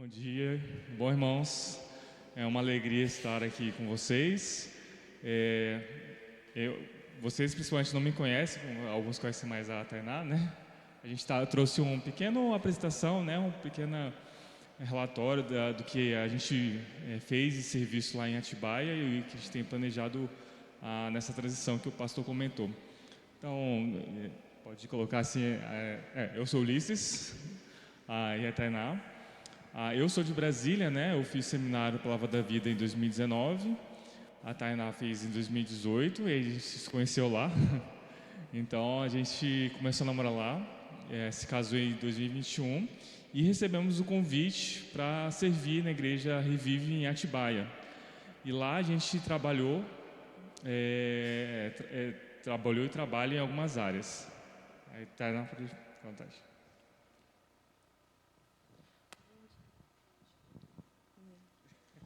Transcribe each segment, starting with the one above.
Bom dia, bom irmãos, é uma alegria estar aqui com vocês. Vocês principalmente não me conhecem, alguns conhecem mais a Tainá, né? A gente trouxe uma pequena apresentação, né? Um pequeno relatório do que a gente fez de serviço lá em Atibaia e o que a gente tem planejado nessa transição que o pastor comentou. Então, pode colocar assim, eu sou Ulisses e a Tainá. Eu sou de Brasília, né? Eu fiz seminário Palavra da Vida em 2019. A Tainá fez em 2018 e a gente se conheceu lá. Então a gente começou a namorar lá, se casou em 2021 e recebemos o convite para servir na igreja Revive em Atibaia. E lá a gente trabalhou e trabalha em algumas áreas. Aí Tainá, pode ficar à vontade.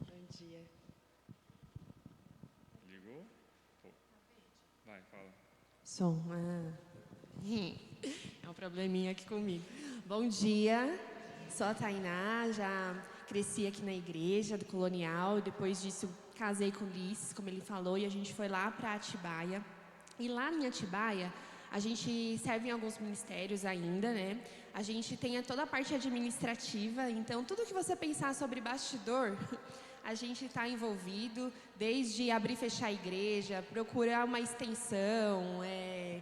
Bom dia. Ligou? Vai, fala. Som. É um probleminha aqui comigo. Bom dia, sou a Tainá, já cresci aqui na igreja do Colonial. Depois disso, casei com o Ulisses, como ele falou, e a gente foi lá para Atibaia. E lá em Atibaia, a gente serve em alguns ministérios ainda, né? A gente tem toda a parte administrativa, então tudo que você pensar sobre bastidor, a gente está envolvido, desde abrir e fechar a igreja, procurar uma extensão,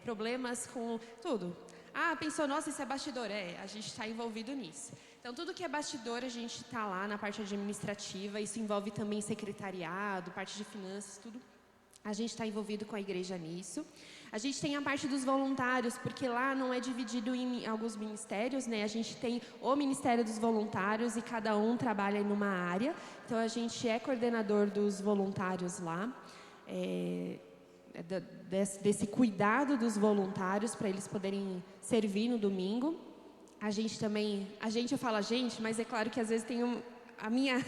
problemas com tudo. Pensou, nossa, isso é bastidor? A gente está envolvido nisso. Então, tudo que é bastidor, a gente está lá na parte administrativa, isso envolve também secretariado, parte de finanças, tudo. A gente está envolvido com a igreja nisso. A gente tem a parte dos voluntários, porque lá não é dividido em alguns ministérios, né? A gente tem o Ministério dos Voluntários e cada um trabalha em uma área. Então, a gente é coordenador dos voluntários lá, desse cuidado dos voluntários para eles poderem servir no domingo. Eu falo a gente, mas é claro que às vezes tem a minha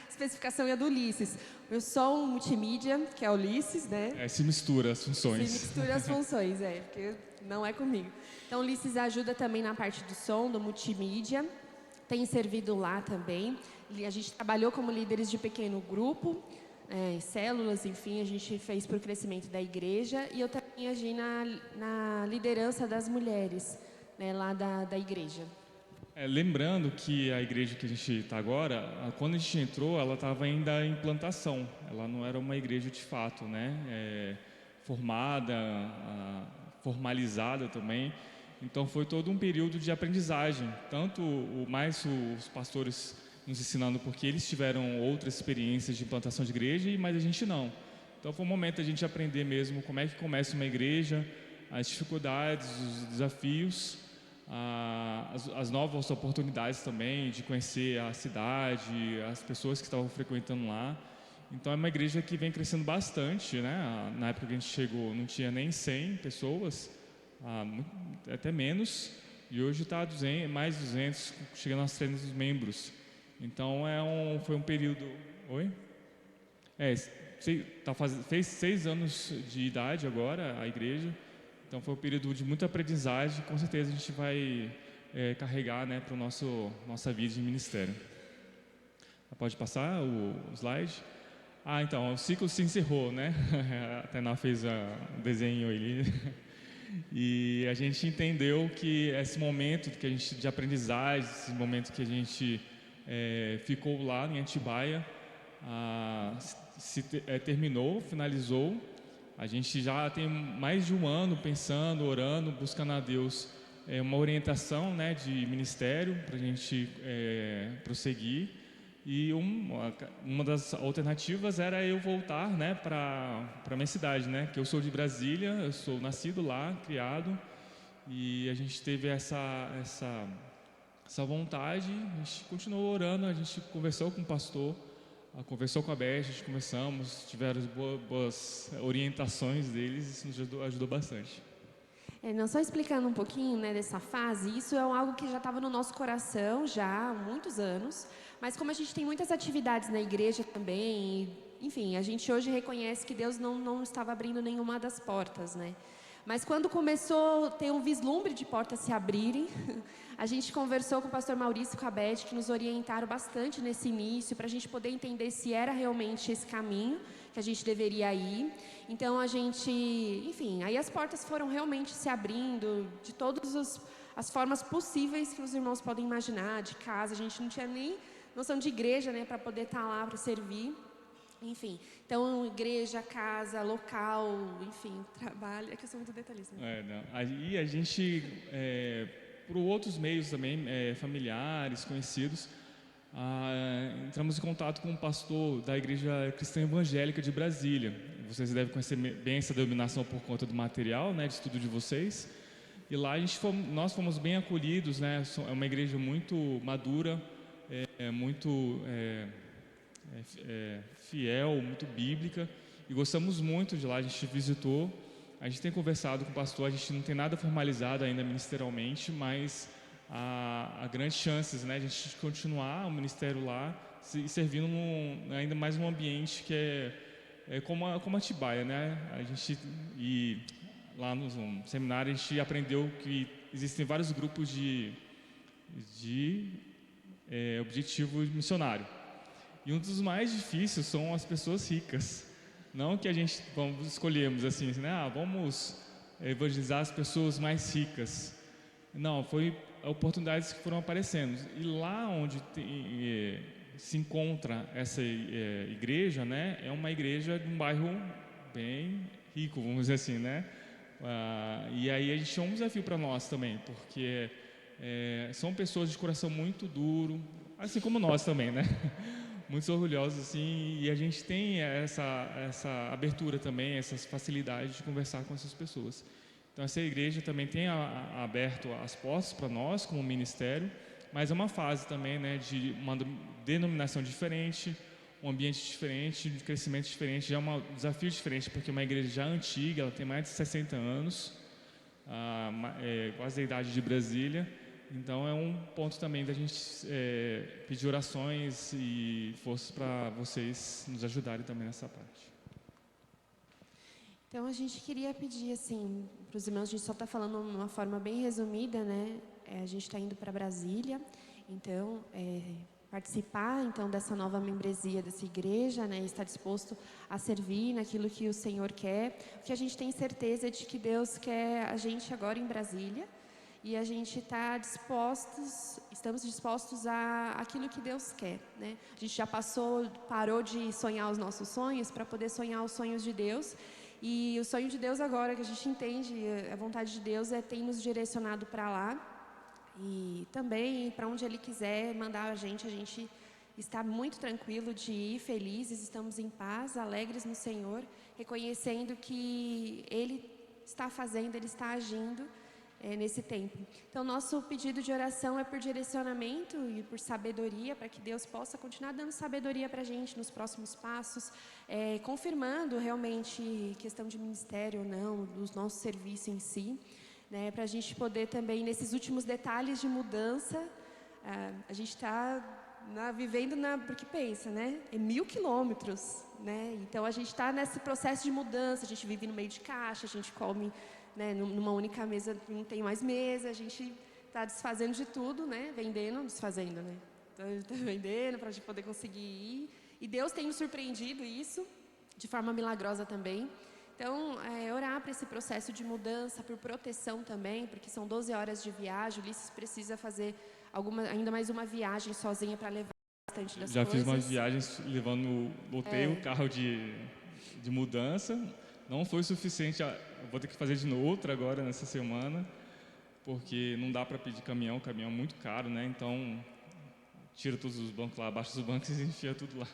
especificação é a do Ulisses. Eu sou um multimídia, que é o Ulisses, né? Se mistura as funções. Se mistura as funções, porque não é comigo. Então, o Ulisses ajuda também na parte do som, do multimídia. Tem servido lá também. A gente trabalhou como líderes de pequeno grupo, células, enfim, a gente fez para o crescimento da igreja. E eu também agi na liderança das mulheres, né, lá da igreja. Lembrando que a igreja que a gente está agora, quando a gente entrou, ela estava ainda em implantação. Ela não era uma igreja de fato, né? Formada, formalizada também. Então foi todo um período de aprendizagem. Tanto os pastores nos ensinando porque eles tiveram outras experiências de implantação de igreja, mas a gente não. Então foi um momento a gente aprender mesmo como é que começa uma igreja, as dificuldades, os desafios, as novas oportunidades também de conhecer a cidade, as pessoas que estavam frequentando lá. Então é uma igreja que vem crescendo bastante, né? Na época que a gente chegou não tinha nem 100 pessoas, até menos, e hoje está mais de 200, chegando aos 300 membros. Então foi um período... Oi? Fez 6 anos de idade agora a igreja. Então foi um período de muita aprendizagem, com certeza a gente vai carregar, né, para nossa vida de ministério. Pode passar o slide? Então, o ciclo se encerrou, né? A Tainá fez o desenho ali. E a gente entendeu que esse momento de aprendizagem, esse momento que a gente ficou lá em Atibaia, terminou, finalizou. A gente já tem mais de um ano pensando, orando, buscando a Deus uma orientação, né, de ministério para a gente prosseguir. E uma das alternativas era eu voltar, né, para a minha cidade, né, que eu sou de Brasília, eu sou nascido lá, criado, e a gente teve essa vontade. A gente continuou orando, a gente conversou com o pastor, conversou com a Beth, a gente tiveram boas orientações deles, isso nos ajudou bastante. Não só explicando um pouquinho, né, dessa fase, isso é algo que já estava no nosso coração já há muitos anos, mas como a gente tem muitas atividades na igreja também, enfim, a gente hoje reconhece que Deus não estava abrindo nenhuma das portas, né? Mas quando começou a ter um vislumbre de portas se abrirem, a gente conversou com o pastor Maurício e com a Beth, que nos orientaram bastante nesse início, para a gente poder entender se era realmente esse caminho que a gente deveria ir. Então a gente, enfim, aí as portas foram realmente se abrindo de todas as formas possíveis que os irmãos podem imaginar, de casa. A gente não tinha nem noção de igreja, né, para poder estar lá para servir. Enfim, então igreja, casa, local, enfim, trabalho. É que eu sou muito detalhista. Não. Aí a gente, por outros meios também, familiares, conhecidos, entramos em contato com um pastor da Igreja Cristã Evangélica de Brasília. Vocês devem conhecer bem essa denominação por conta do material, né, de estudo de vocês. E lá nós fomos bem acolhidos, né? É uma igreja muito madura, muito fiel, muito bíblica, e gostamos muito de lá. A gente visitou, a gente tem conversado com o pastor, a gente não tem nada formalizado ainda ministerialmente, mas há grandes chances, né, de a gente continuar o ministério lá e servindo ainda mais um ambiente que é como Atibaia, né? E lá no seminário a gente aprendeu que existem vários grupos de objetivo missionário. E um dos mais difíceis são as pessoas ricas. Não que a gente escolhemos assim, né? Vamos evangelizar as pessoas mais ricas. Não, foi oportunidades que foram aparecendo. E lá onde se encontra essa igreja, né? É uma igreja de um bairro bem rico, vamos dizer assim, né? E aí a gente tinha um desafio para nós também, porque são pessoas de coração muito duro, assim como nós também, né? Muito orgulhosos, assim, e a gente tem essa abertura também, essas facilidades de conversar com essas pessoas. Então, essa igreja também tem aberto as portas para nós, como ministério, mas é uma fase também, né, de uma denominação diferente, um ambiente diferente, de crescimento diferente, já é um desafio diferente, porque é uma igreja já antiga, ela tem mais de 60 anos, quase a idade de Brasília. Então é um ponto também da gente pedir orações e forças para vocês nos ajudarem também nessa parte. Então a gente queria pedir assim para os irmãos, a gente só está falando de uma forma bem resumida, né? A gente está indo para Brasília, então participar então dessa nova membresia dessa igreja, né? Está disposto a servir naquilo que o Senhor quer, porque a gente tem certeza de que Deus quer a gente agora em Brasília. E a gente estamos dispostos a aquilo que Deus quer, né? A gente já parou de sonhar os nossos sonhos para poder sonhar os sonhos de Deus. E o sonho de Deus agora, que a gente entende, a vontade de Deus tem nos direcionado para lá. E também para onde Ele quiser mandar a gente está muito tranquilo de ir, felizes, estamos em paz, alegres no Senhor, reconhecendo que Ele está fazendo, Ele está agindo nesse tempo. Então, nosso pedido de oração é por direcionamento e por sabedoria, para que Deus possa continuar dando sabedoria para a gente nos próximos passos, confirmando realmente questão de ministério ou não, do nosso serviço em si, né, para a gente poder também, nesses últimos detalhes de mudança, a gente está vivendo porque pensa, né, 1.000 quilômetros, né, então a gente está nesse processo de mudança, a gente vive no meio de caixa, a gente come, né, numa única mesa, não tem mais mesa, a gente está desfazendo de tudo, né, desfazendo, né, está vendendo para a gente poder conseguir ir, e Deus tem nos surpreendido isso, de forma milagrosa também. Então, orar para esse processo de mudança, por proteção também, porque são 12 horas de viagem, Ulisses precisa fazer ainda mais uma viagem sozinha para levar bastante das coisas. Já fiz umas viagens botei o carro de mudança, não foi suficiente, vou ter que fazer de outra agora nessa semana, porque não dá para pedir caminhão é muito caro, né? Então, tira todos os bancos lá, abaixa os bancos e enfia tudo lá.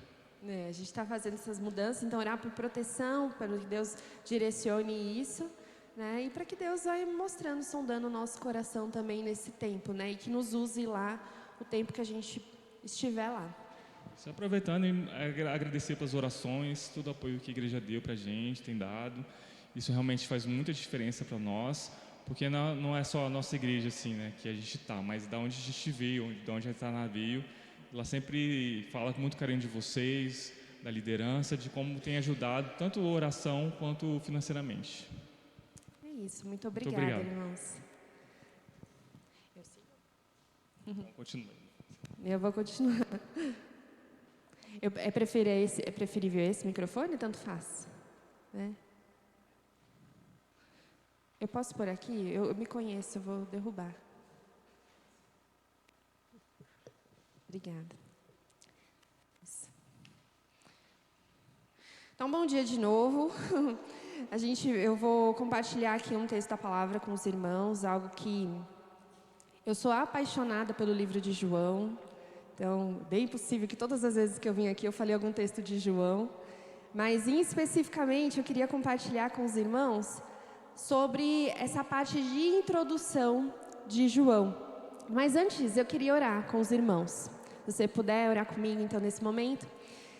A gente está fazendo essas mudanças, então orar por proteção, para que Deus direcione isso, né? E para que Deus vai mostrando, sondando o nosso coração também nesse tempo, né? E que nos use lá o tempo que a gente estiver lá. Só aproveitando e agradecer pelas orações, todo o apoio que a igreja deu para a gente, tem dado. Isso realmente faz muita diferença para nós, porque não é só a nossa igreja assim, né, que a gente está, mas da onde a gente veio, de onde a Etaná veio. Ela sempre fala com muito carinho de vocês, da liderança, de como tem ajudado tanto a oração quanto financeiramente. É Isso, muito obrigada, obrigado. irmãos. Então, continue. Eu vou continuar. É preferível esse microfone? Tanto faz. Né? Eu posso pôr aqui? Eu me conheço, eu vou derrubar. Obrigada. Então, bom dia de novo. Eu vou compartilhar aqui um texto da palavra com os irmãos, algo que eu sou apaixonada pelo livro de João. Então, bem possível que todas as vezes que eu vim aqui eu falei algum texto de João. Mas, especificamente, eu queria compartilhar com os irmãos sobre essa parte de introdução de João. Mas antes, eu queria orar com os irmãos. Se você puder orar comigo, então, nesse momento.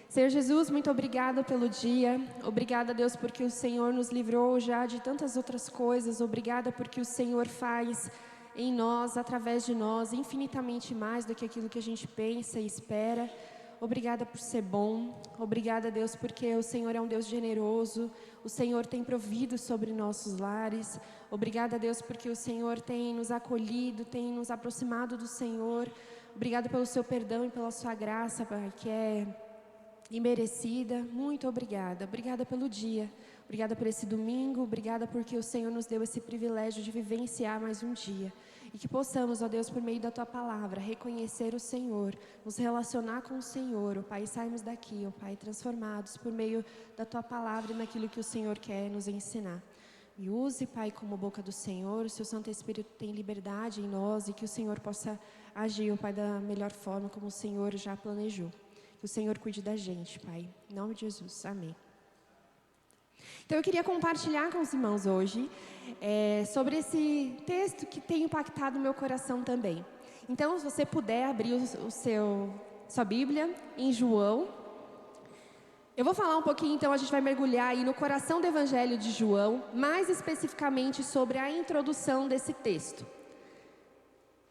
Senhor Jesus, muito obrigada pelo dia. Obrigada, Deus, porque o Senhor nos livrou já de tantas outras coisas. Obrigada porque o Senhor faz em nós, através de nós, infinitamente mais do que aquilo que a gente pensa e espera. Obrigada por ser bom. Obrigada, Deus, porque o Senhor é um Deus generoso. O Senhor tem provido sobre nossos lares. Obrigada, Deus, porque o Senhor tem nos acolhido, tem nos aproximado do Senhor. Obrigada pelo seu perdão e pela sua graça, Pai, que é imerecida. Muito obrigada. Obrigada pelo dia. Obrigada por esse domingo. Obrigada porque o Senhor nos deu esse privilégio de vivenciar mais um dia. E que possamos, ó Deus, por meio da Tua palavra, reconhecer o Senhor, nos relacionar com o Senhor, ó Pai, e sairmos daqui, ó Pai, transformados por meio da Tua palavra e naquilo que o Senhor quer nos ensinar. Me use, Pai, como boca do Senhor, o Seu Santo Espírito tem liberdade em nós e que o Senhor possa agir, ó Pai, da melhor forma como o Senhor já planejou. Que o Senhor cuide da gente, Pai. Em nome de Jesus. Amém. Então, eu queria compartilhar com os irmãos hoje sobre esse texto que tem impactado o meu coração também. Então, se você puder abrir sua Bíblia em João. Eu vou falar um pouquinho, então, a gente vai mergulhar aí no coração do Evangelho de João, mais especificamente sobre a introdução desse texto.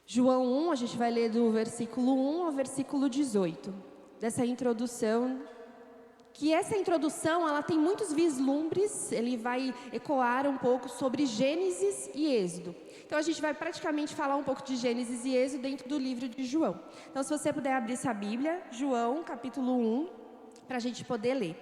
João 1, a gente vai ler do versículo 1 ao versículo 18. Dessa introdução, que essa introdução, ela tem muitos vislumbres, ele vai ecoar um pouco sobre Gênesis e Êxodo. Então, a gente vai praticamente falar um pouco de Gênesis e Êxodo dentro do livro de João. Então, se você puder abrir sua Bíblia, João, capítulo 1, para a gente poder ler.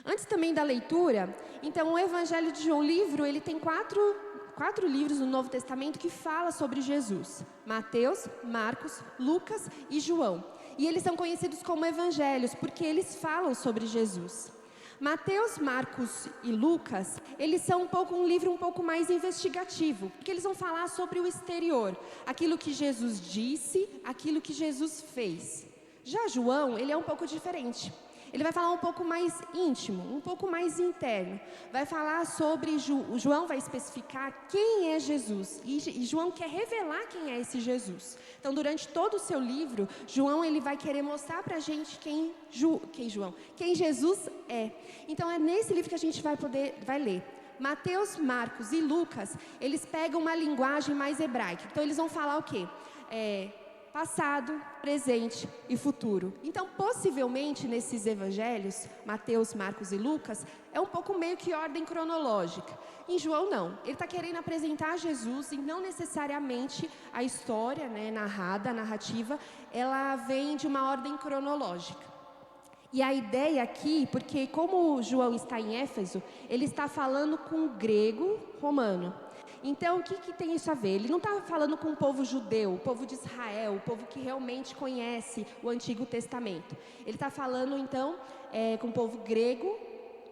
Antes também da leitura, então, o Evangelho de João, ele tem quatro livros no Novo Testamento que falam sobre Jesus. Mateus, Marcos, Lucas e João. E eles são conhecidos como evangelhos, porque eles falam sobre Jesus. Mateus, Marcos e Lucas, eles são um livro um pouco mais investigativo, porque eles vão falar sobre o exterior, aquilo que Jesus disse, aquilo que Jesus fez. Já João, ele é um pouco diferente. Ele vai falar um pouco mais íntimo, um pouco mais interno. Vai falar sobre, João vai especificar quem é Jesus. E João quer revelar quem é esse Jesus. Então, durante todo o seu livro, João ele vai querer mostrar para a gente quem Jesus é. Então, é nesse livro que a gente vai ler. Mateus, Marcos e Lucas, eles pegam uma linguagem mais hebraica. Então, eles vão falar o quê? Passado, presente e futuro. Então, possivelmente, nesses evangelhos, Mateus, Marcos e Lucas, é um pouco meio que ordem cronológica. Em João, não. Ele está querendo apresentar Jesus e não necessariamente a história, narrada, a narrativa, ela vem de uma ordem cronológica. E a ideia aqui, porque como João está em Éfeso, ele está falando com o grego romano. Então, o que tem isso a ver? Ele não está falando com o povo judeu, o povo de Israel, o povo que realmente conhece o Antigo Testamento. Ele está falando, então, com o povo grego,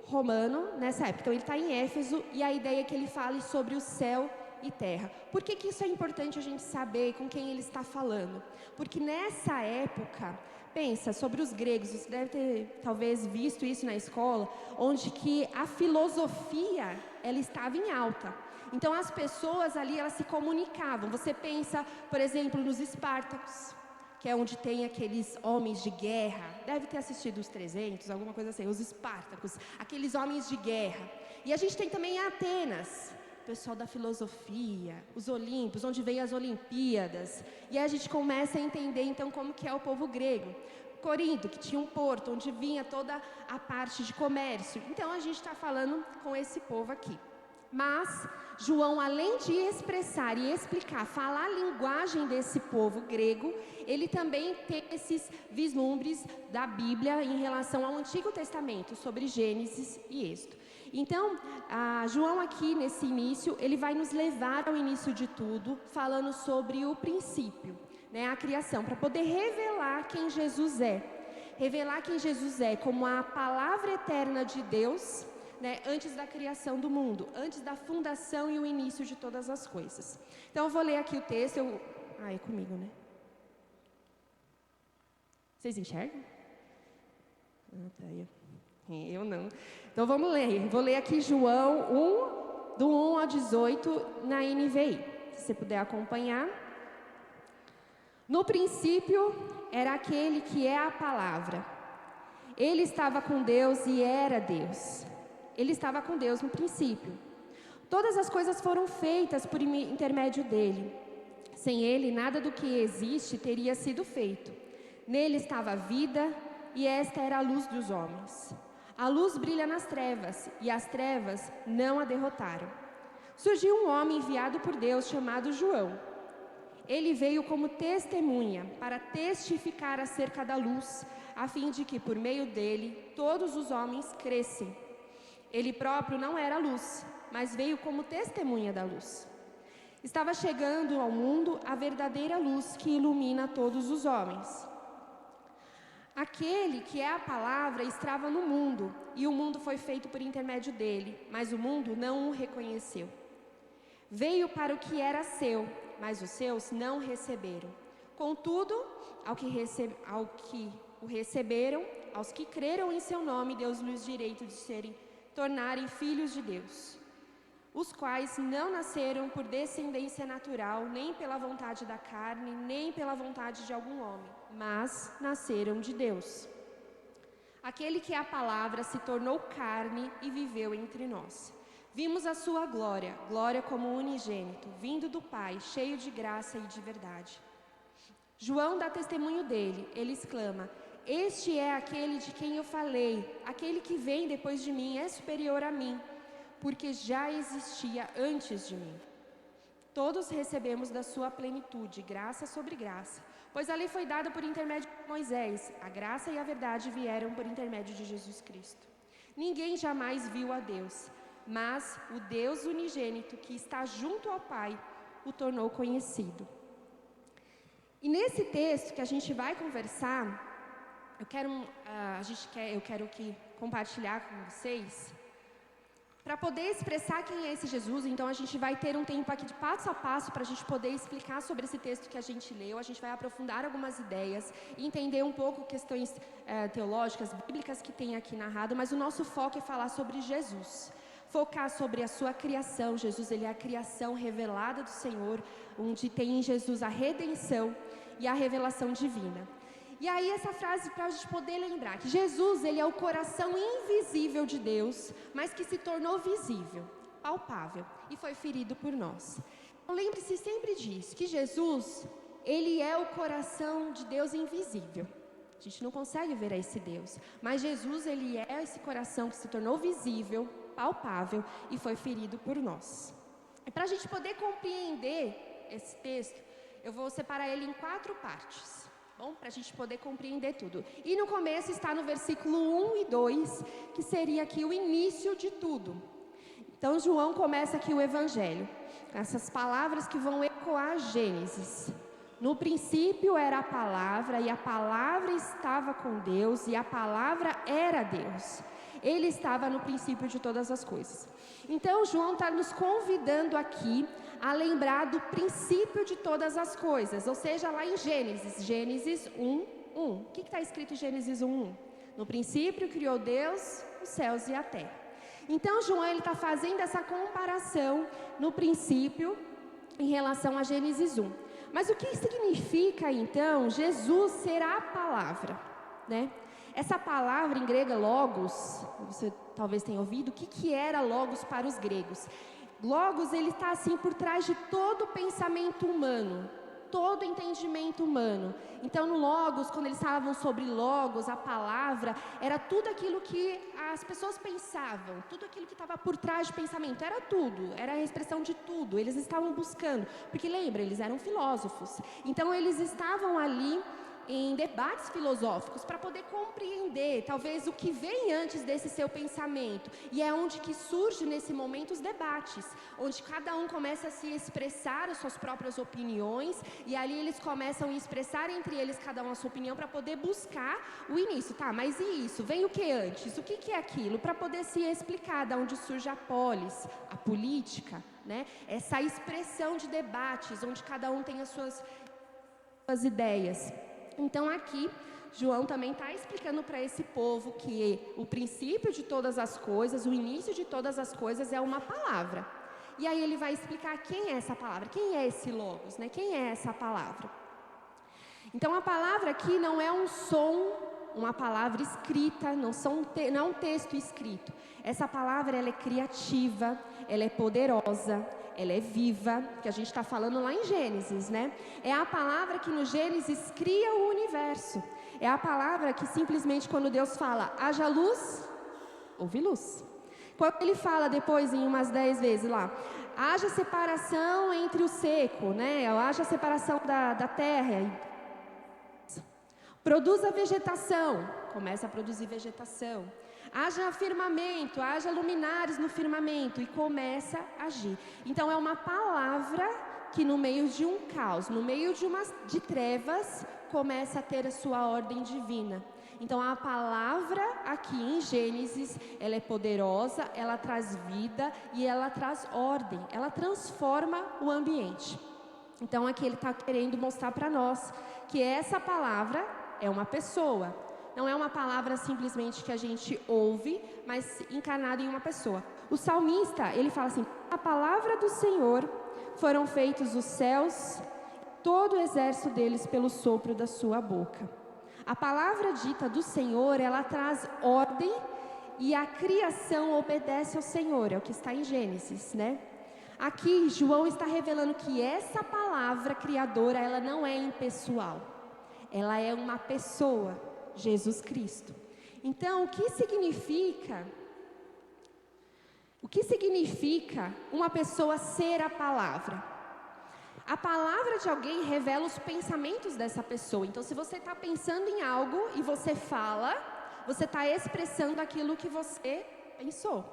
romano, nessa época. Então, ele está em Éfeso e a ideia é que ele fale sobre o céu e terra. Por que isso é importante a gente saber com quem ele está falando? Porque nessa época, pensa, sobre os gregos, você deve ter talvez visto isso na escola, onde que a filosofia, ela estava em alta. Então, as pessoas ali, elas se comunicavam. Você pensa, por exemplo, nos Espartacos, que é onde tem aqueles homens de guerra. Deve ter assistido os 300, alguma coisa assim, os Espartacos, aqueles homens de guerra. E a gente tem também Atenas, o pessoal da filosofia, os Olímpicos, onde vem as Olimpíadas. E aí a gente começa a entender, então, como que é o povo grego. Corinto, que tinha um porto, onde vinha toda a parte de comércio. Então, a gente está falando com esse povo aqui. Mas João, além de expressar e explicar, falar a linguagem desse povo grego, ele também tem esses vislumbres da Bíblia em relação ao Antigo Testamento, sobre Gênesis e Êxodo. Então, João aqui nesse início, ele vai nos levar ao início de tudo, falando sobre o princípio, né, a criação, para poder revelar quem Jesus é. Revelar quem Jesus é como a palavra eterna de Deus, né, antes da criação do mundo, antes da fundação e o início de todas as coisas. Então eu vou ler aqui o texto. É comigo, né? Vocês enxergam? Tá aí. Eu não. Então vamos ler. Vou ler aqui João 1, do 1 ao 18, na NVI. Se você puder acompanhar. No princípio era aquele que é a palavra. Ele estava com Deus e era Deus. Ele estava com Deus no princípio. Todas as coisas foram feitas por intermédio dele. Sem ele, nada do que existe teria sido feito. Nele estava a vida, e esta era a luz dos homens. A luz brilha nas trevas, e as trevas não a derrotaram. Surgiu um homem enviado por Deus chamado João. Ele veio como testemunha para testificar acerca da luz, a fim de que por meio dele todos os homens crescem. Ele próprio não era a luz, mas veio como testemunha da luz. Estava chegando ao mundo a verdadeira luz que ilumina todos os homens. Aquele que é a palavra estava no mundo, e o mundo foi feito por intermédio dele, mas o mundo não o reconheceu. Veio para o que era seu, mas os seus não receberam. Contudo, ao que o receberam, aos que creram em seu nome, deu-lhes direito de tornarem filhos de Deus, os quais não nasceram por descendência natural, nem pela vontade da carne, nem pela vontade de algum homem, mas nasceram de Deus. Aquele que é a palavra se tornou carne e viveu entre nós. Vimos a sua glória, glória como unigênito, vindo do Pai, cheio de graça e de verdade. João dá testemunho dele, ele exclama: este é aquele de quem eu falei, aquele que vem depois de mim é superior a mim, porque já existia antes de mim. Todos recebemos da sua plenitude, graça sobre graça, pois a lei foi dada por intermédio de Moisés, a graça e a verdade vieram por intermédio de Jesus Cristo. Ninguém jamais viu a Deus, mas o Deus unigênito que está junto ao Pai o tornou conhecido. E nesse texto que a gente vai conversar, eu quero compartilhar com vocês, para poder expressar quem é esse Jesus. Então a gente vai ter um tempo aqui de passo a passo para a gente poder explicar sobre esse texto que a gente leu. A gente vai aprofundar algumas ideias e entender um pouco questões teológicas, bíblicas que tem aqui narrado, mas o nosso foco é falar sobre Jesus. Focar sobre a sua criação. Jesus, ele é a criação revelada do Senhor, onde tem em Jesus a redenção e a revelação divina. E aí essa frase para a gente poder lembrar que Jesus, ele é o coração invisível de Deus, mas que se tornou visível, palpável, e foi ferido por nós. Então lembre-se sempre disso, que Jesus, ele é o coração de Deus invisível. A gente não consegue ver esse Deus, mas Jesus, ele é esse coração que se tornou visível, palpável e foi ferido por nós. E para a gente poder compreender esse texto, eu vou separar ele em 4 partes. Bom, para a gente poder compreender tudo. E no começo está no versículo 1 e 2, que seria aqui o início de tudo. Então João começa aqui o Evangelho, com essas palavras que vão ecoar Gênesis. No princípio era a palavra, e a palavra estava com Deus, e a palavra era Deus. Ele estava no princípio de todas as coisas. Então João está nos convidando aqui a lembrar do princípio de todas as coisas, ou seja, lá em Gênesis 1:1. O que está escrito em Gênesis 1:1? No princípio criou Deus os céus e a terra. Então João está fazendo essa comparação no princípio em relação a Gênesis 1. Mas o que significa então Jesus ser a palavra, né? Essa palavra em grego logos, você talvez tenha ouvido, o que era logos para os gregos? Logos, ele está assim por trás de todo o pensamento humano, todo entendimento humano. Então, no Logos, quando eles falavam sobre Logos, a palavra, era tudo aquilo que as pessoas pensavam, tudo aquilo que estava por trás de pensamento, era tudo, era a expressão de tudo. Eles estavam buscando, porque lembra, eles eram filósofos. Então, eles estavam ali em debates filosóficos para poder compreender, talvez, o que vem antes desse seu pensamento. E é onde que surge, nesse momento, os debates, onde cada um começa a se expressar as suas próprias opiniões, e ali eles começam a expressar entre eles, cada um a sua opinião, para poder buscar o início. Tá, mas e isso? Vem o que antes? O que é aquilo? Para poder se explicar de onde surge a polis, a política, né? Essa expressão de debates, onde cada um tem as suas ideias. Então aqui, João também está explicando para esse povo que o princípio de todas as coisas, o início de todas as coisas é uma palavra. E aí ele vai explicar quem é essa palavra, quem é esse Logos, né? Quem é essa palavra. Então a palavra aqui não é um som, uma palavra escrita, não é um texto escrito. Essa palavra, ela é criativa, ela é poderosa, ela é viva, que a gente está falando lá em Gênesis, né? É a palavra que no Gênesis cria o universo. É a palavra que simplesmente quando Deus fala, haja luz, houve luz. Quando ele fala depois em umas 10 vezes lá, haja separação entre o seco, né? Haja separação da terra. Produza vegetação, começa a produzir vegetação. Haja firmamento, haja luminares no firmamento, e começa a agir. Então é uma palavra que no meio de um caos, no meio de trevas, começa a ter a sua ordem divina. Então a palavra aqui em Gênesis, ela é poderosa, ela traz vida e ela traz ordem, ela transforma o ambiente. Então aqui ele está querendo mostrar para nós que essa palavra é uma pessoa. Não é uma palavra simplesmente que a gente ouve, mas encarnada em uma pessoa. O salmista, ele fala assim, a palavra do Senhor foram feitos os céus, todo o exército deles pelo sopro da sua boca. A palavra dita do Senhor, ela traz ordem e a criação obedece ao Senhor, é o que está em Gênesis, né? Aqui, João está revelando que essa palavra criadora, ela não é impessoal. Ela é uma pessoa, Jesus Cristo. Então, o que significa uma pessoa ser a palavra? A palavra de alguém revela os pensamentos dessa pessoa. Então, se você está pensando em algo e você fala, você está expressando aquilo que você pensou.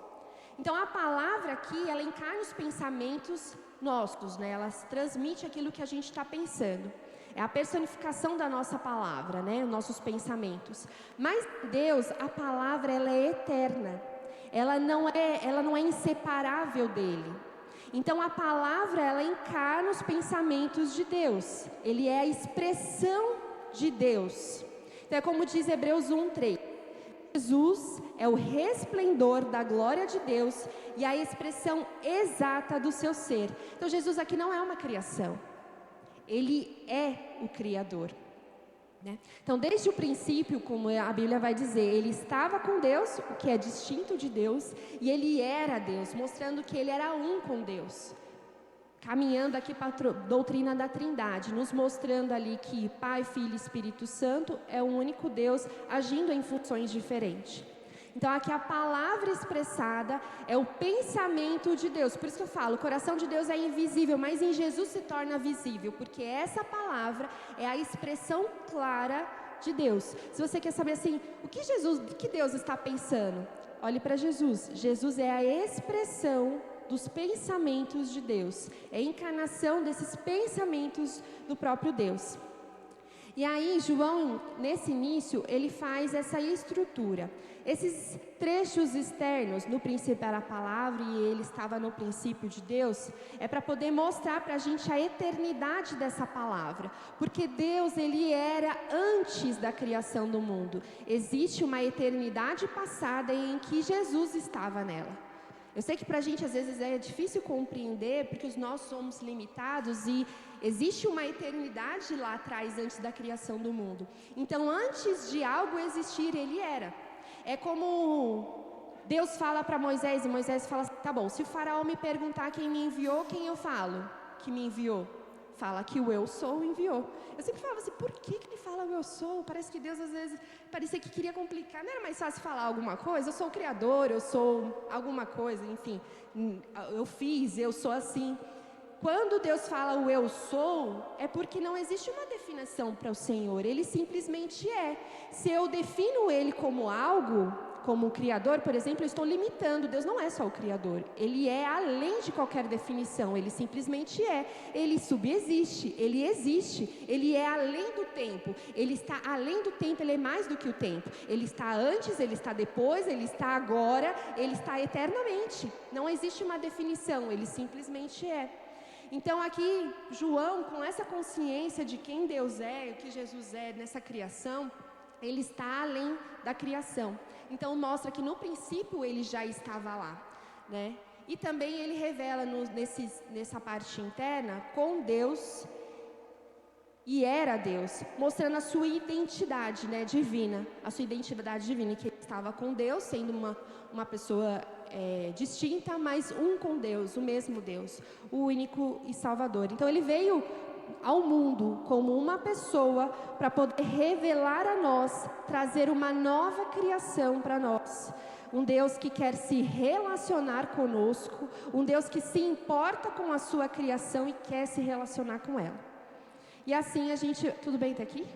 Então, a palavra aqui, ela encarna os pensamentos nossos, né? Ela transmite aquilo que a gente está pensando. É a personificação da nossa palavra, né? Nossos pensamentos. Mas Deus, a palavra, ela é eterna. Ela não é inseparável dele. Então a palavra, ela encarna os pensamentos de Deus. Ele é a expressão de Deus. Então é como diz Hebreus 1:3. Jesus é o resplendor da glória de Deus e a expressão exata do seu ser. Então Jesus aqui não é uma criação. Ele é o Criador, né? Então, desde o princípio, como a Bíblia vai dizer, ele estava com Deus, o que é distinto de Deus, e ele era Deus, mostrando que ele era um com Deus. Caminhando aqui para a doutrina da Trindade, nos mostrando ali que Pai, Filho e Espírito Santo é um único Deus, agindo em funções diferentes. Então aqui a palavra expressada é o pensamento de Deus. Por isso que eu falo, o coração de Deus é invisível, mas em Jesus se torna visível, porque essa palavra é a expressão clara de Deus. Se você quer saber assim, o que Deus está pensando? Olhe para Jesus. Jesus é a expressão dos pensamentos de Deus. É a encarnação desses pensamentos do próprio Deus. E aí, João, nesse início, ele faz essa estrutura. Esses trechos externos, no princípio era a palavra e ele estava no princípio de Deus, é para poder mostrar para a gente a eternidade dessa palavra. Porque Deus, ele era antes da criação do mundo. Existe uma eternidade passada em que Jesus estava nela. Eu sei que para a gente às vezes é difícil compreender, porque nós somos limitados e existe uma eternidade lá atrás, antes da criação do mundo. Então, antes de algo existir, ele era. É como Deus fala para Moisés, e Moisés fala assim, tá bom, se o faraó me perguntar quem me enviou, quem eu falo que me enviou? Fala que o eu sou enviou. Eu sempre falava assim, por que ele fala o eu sou? Parece que Deus às vezes parecia que queria complicar. Não era mais fácil falar alguma coisa? Eu sou o Criador, eu sou alguma coisa, enfim. Eu fiz, eu sou assim. Quando Deus fala o eu sou, é porque não existe uma definição para o Senhor. Ele simplesmente é. Se eu defino Ele como algo, como o Criador, por exemplo, eu estou limitando. Deus não é só o Criador. Ele é além de qualquer definição. Ele simplesmente é. Ele subexiste. Ele existe. Ele é além do tempo. Ele está além do tempo. Ele é mais do que o tempo. Ele está antes, ele está depois, ele está agora, ele está eternamente. Não existe uma definição. Ele simplesmente é. Então aqui, João, com essa consciência de quem Deus é, o que Jesus é nessa criação, ele está além da criação. Então mostra que no princípio ele já estava lá, né? E também ele revela nessa parte interna com Deus e era Deus, mostrando a sua identidade, né, divina, a sua identidade divina, que ele estava com Deus, sendo uma pessoa distinta, mas um com Deus, o mesmo Deus, o único e Salvador. Então ele veio ao mundo como uma pessoa para poder revelar a nós, trazer uma nova criação para nós. Um Deus que quer se relacionar conosco, um Deus que se importa com a sua criação e quer se relacionar com ela. E assim a gente... Tudo bem até aqui?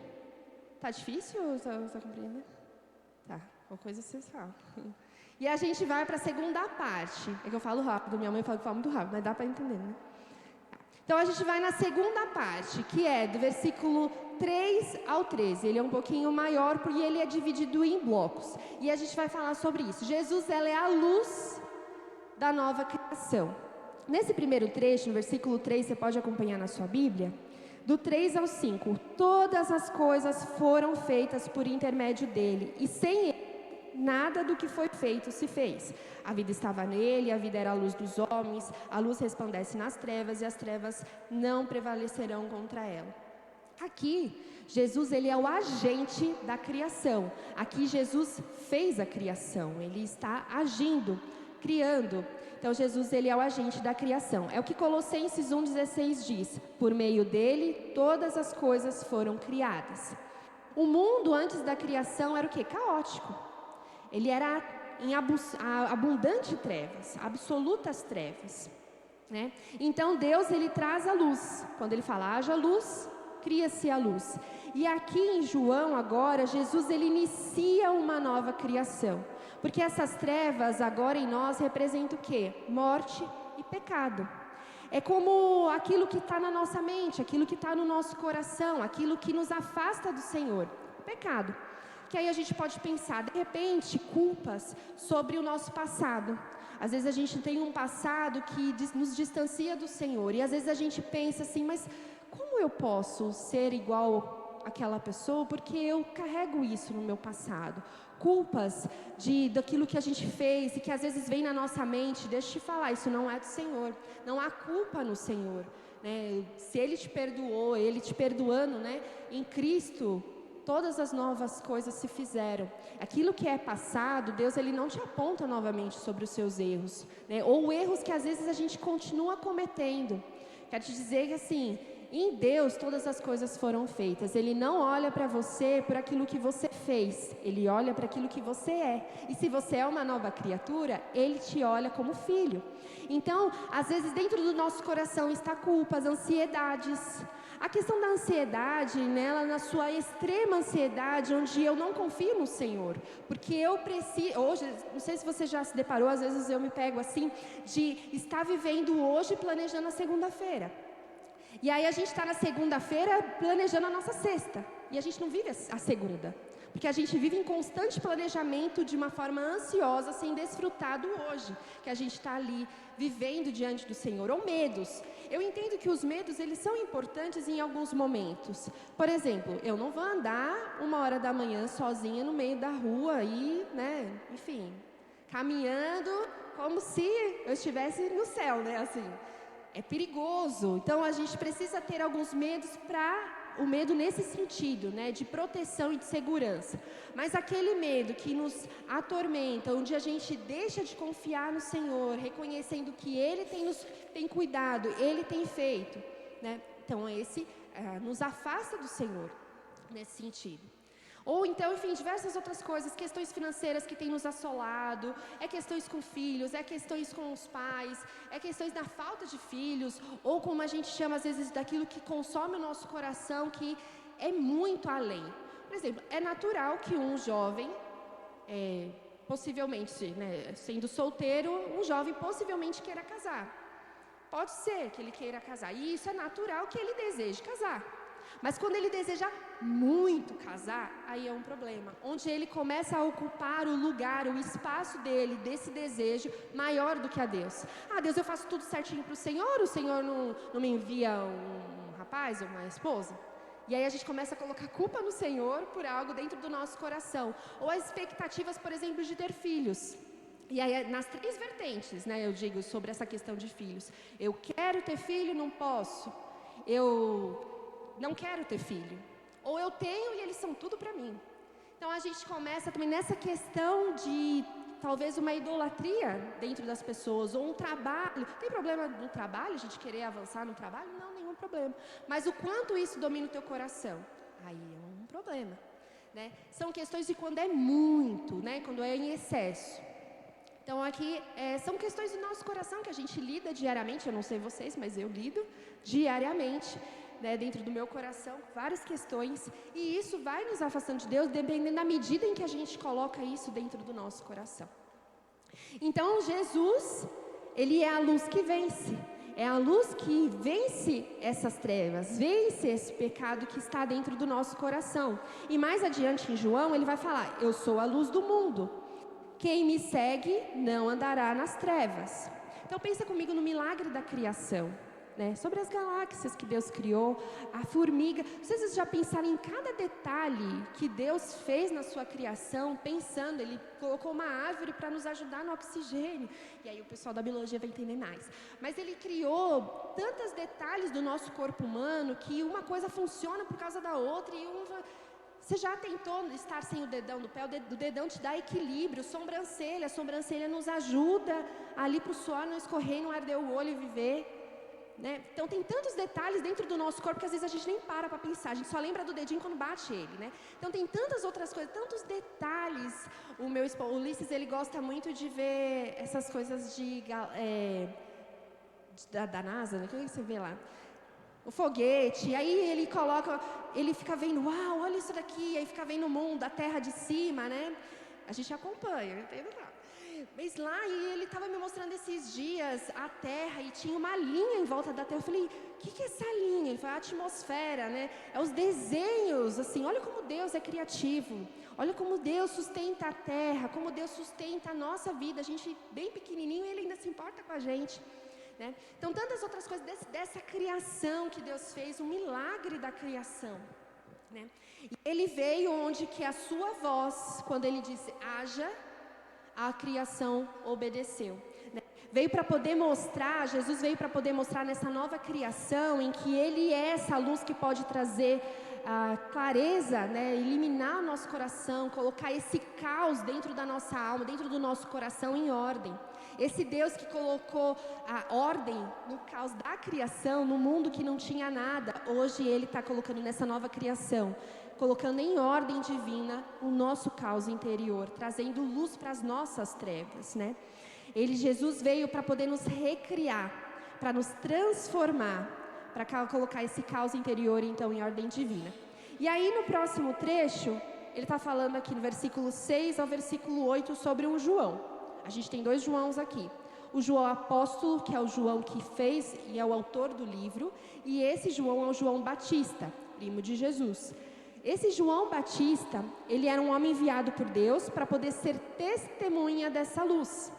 Tá difícil ou tá compreendendo? Tá, qualquer coisa vocês falam. E a gente vai para a segunda parte. É que eu falo rápido, minha mãe fala que eu falo muito rápido, mas dá para entender, né? Então a gente vai na segunda parte, que é do versículo 3 ao 13. Ele é um pouquinho maior porque ele é dividido em blocos. E a gente vai falar sobre isso. Jesus, ela é a luz da nova criação. Nesse primeiro trecho, no versículo 3, você pode acompanhar na sua Bíblia, do 3 ao 5. Todas as coisas foram feitas por intermédio dele, e sem ele, nada do que foi feito se fez. A vida estava nele, a vida era a luz dos homens, a luz resplandece nas trevas e as trevas não prevalecerão contra ela. Aqui, Jesus, ele é o agente da criação. Aqui Jesus fez a criação, ele está agindo, criando. Então Jesus, ele é o agente da criação. É o que Colossenses 1,16 diz: por meio dele todas as coisas foram criadas. O mundo antes da criação era o quê? Caótico. Ele era em abundante trevas, absolutas trevas, né? Então Deus, ele traz a luz. Quando ele fala haja luz, cria-se a luz. E aqui em João agora, Jesus, ele inicia uma nova criação. Porque essas trevas agora em nós representam o quê? Morte e pecado. É como aquilo que está na nossa mente, aquilo que está no nosso coração, aquilo que nos afasta do Senhor. Pecado. Que aí a gente pode pensar, de repente, culpas sobre o nosso passado. Às vezes a gente tem um passado que nos distancia do Senhor. E às vezes a gente pensa assim, mas como eu posso ser igual àquela pessoa? Porque eu carrego isso no meu passado. Culpas daquilo que a gente fez e que às vezes vem na nossa mente. Deixa eu te falar, isso não é do Senhor. Não há culpa no Senhor, né? Se Ele te perdoou, Ele te perdoando, né? Em Cristo, todas as novas coisas se fizeram. Aquilo que é passado, Deus, ele não te aponta novamente sobre os seus erros, né? Ou erros que às vezes a gente continua cometendo. Quero te dizer que assim, em Deus todas as coisas foram feitas. Ele não olha para você por aquilo que você fez, ele olha para aquilo que você é. E se você é uma nova criatura, ele te olha como filho. Então, às vezes dentro do nosso coração está culpas, ansiedades. A questão da ansiedade, nela, na sua extrema ansiedade, onde eu não confio no Senhor, porque eu preciso, hoje, não sei se você já se deparou, às vezes eu me pego assim, de estar vivendo hoje planejando a segunda-feira. E aí a gente está na segunda-feira planejando a nossa sexta, e a gente não vive a segunda, porque a gente vive em constante planejamento de uma forma ansiosa, sem desfrutar do hoje, que a gente está ali vivendo diante do Senhor, ou medos. Eu entendo que os medos, eles são importantes em alguns momentos. Por exemplo, eu não vou andar 1h da manhã sozinha no meio da rua e, né, enfim, caminhando como se eu estivesse no céu, né, assim. É perigoso. Então a gente precisa ter alguns medos o medo nesse sentido, né, de proteção e de segurança. Mas aquele medo que nos atormenta, onde a gente deixa de confiar no Senhor, reconhecendo que Ele tem cuidado, Ele tem feito, né? Então, esse nos afasta do Senhor, nesse sentido. Ou então, enfim, diversas outras coisas, questões financeiras que têm nos assolado, questões com filhos, questões com os pais, questões da falta de filhos, ou como a gente chama às vezes daquilo que consome o nosso coração, que é muito além. Por exemplo, é natural que um jovem, possivelmente, né, sendo solteiro, um jovem possivelmente queira casar. Pode ser que ele queira casar, e isso é natural que ele deseje casar. Mas quando ele deseja muito casar, aí é um problema, onde ele começa a ocupar o lugar, o espaço dele, desse desejo, maior do que a Deus. Deus, eu faço tudo certinho para o Senhor não me envia um rapaz ou uma esposa? E aí a gente começa a colocar culpa no Senhor por algo dentro do nosso coração. Ou as expectativas, por exemplo, de ter filhos. E aí, nas 3 vertentes, né, eu digo sobre essa questão de filhos. Eu quero ter filho, não posso. Eu não quero ter filho. Ou eu tenho e eles são tudo para mim. Então, a gente começa também nessa questão de, talvez, uma idolatria dentro das pessoas. Ou um trabalho. Tem problema no trabalho, a gente querer avançar no trabalho? Não, nenhum problema. Mas o quanto isso domina o teu coração? Aí é um problema. Né? São questões de quando é muito, né? Quando é em excesso. Então, aqui são questões do nosso coração que a gente lida diariamente. Eu não sei vocês, mas eu lido diariamente, né, dentro do meu coração, várias questões. E isso vai nos afastando de Deus, dependendo da medida em que a gente coloca isso dentro do nosso coração. Então, Jesus, Ele é a luz que vence. É a luz que vence essas trevas, vence esse pecado que está dentro do nosso coração. E mais adiante em João, ele vai falar: eu sou a luz do mundo. Quem me segue não andará nas trevas. Então pensa comigo no milagre da criação, né? Sobre as galáxias que Deus criou, a formiga. Vocês já pensaram em cada detalhe que Deus fez na sua criação, pensando, Ele colocou uma árvore para nos ajudar no oxigênio. E aí o pessoal da biologia vai entender mais. Mas Ele criou tantos detalhes do nosso corpo humano, que uma coisa funciona por causa da outra e Você já tentou estar sem o dedão no pé? O dedão te dá equilíbrio, sobrancelha. A sobrancelha nos ajuda ali para o suor não escorrer, não arder o olho e viver. Né? Então tem tantos detalhes dentro do nosso corpo que às vezes a gente nem para pensar. A gente só lembra do dedinho quando bate ele. Né? Então tem tantas outras coisas, tantos detalhes. O meu esposo, o Ulisses, ele gosta muito de ver essas coisas da NASA, né? O que você vê lá? O foguete, aí ele coloca, ele fica vendo, uau, olha isso daqui, aí fica vendo o mundo, a terra de cima, né? A gente acompanha, não entendo nada. Mas lá, e ele estava me mostrando esses dias a terra, e tinha uma linha em volta da terra. Eu falei, o que é essa linha? Ele falou, a atmosfera, né? É os desenhos, assim, olha como Deus é criativo. Olha como Deus sustenta a terra, como Deus sustenta a nossa vida. A gente bem pequenininho, ele ainda se importa com a gente. Né? Então, tantas outras coisas dessa criação que Deus fez, um milagre da criação. Né? E Ele veio onde que a sua voz, quando Ele disse, haja, a criação obedeceu. Né? Veio para poder mostrar, Jesus veio para poder mostrar nessa nova criação, em que Ele é essa luz que pode trazer a clareza, né? Eliminar o nosso coração, colocar esse caos dentro da nossa alma, dentro do nosso coração em ordem. Esse Deus que colocou a ordem no caos da criação, no mundo que não tinha nada, hoje Ele está colocando nessa nova criação, colocando em ordem divina o nosso caos interior, trazendo luz para as nossas trevas, né? Jesus veio para poder nos recriar, para nos transformar, para colocar esse caos interior, então, em ordem divina. E aí, no próximo trecho, ele está falando aqui no versículo 6 ao versículo 8 sobre um João. A gente tem 2 Joãos aqui. O João apóstolo, que é o João que fez e é o autor do livro, e esse João é o João Batista, primo de Jesus. Esse João Batista, ele era um homem enviado por Deus para poder ser testemunha dessa luz.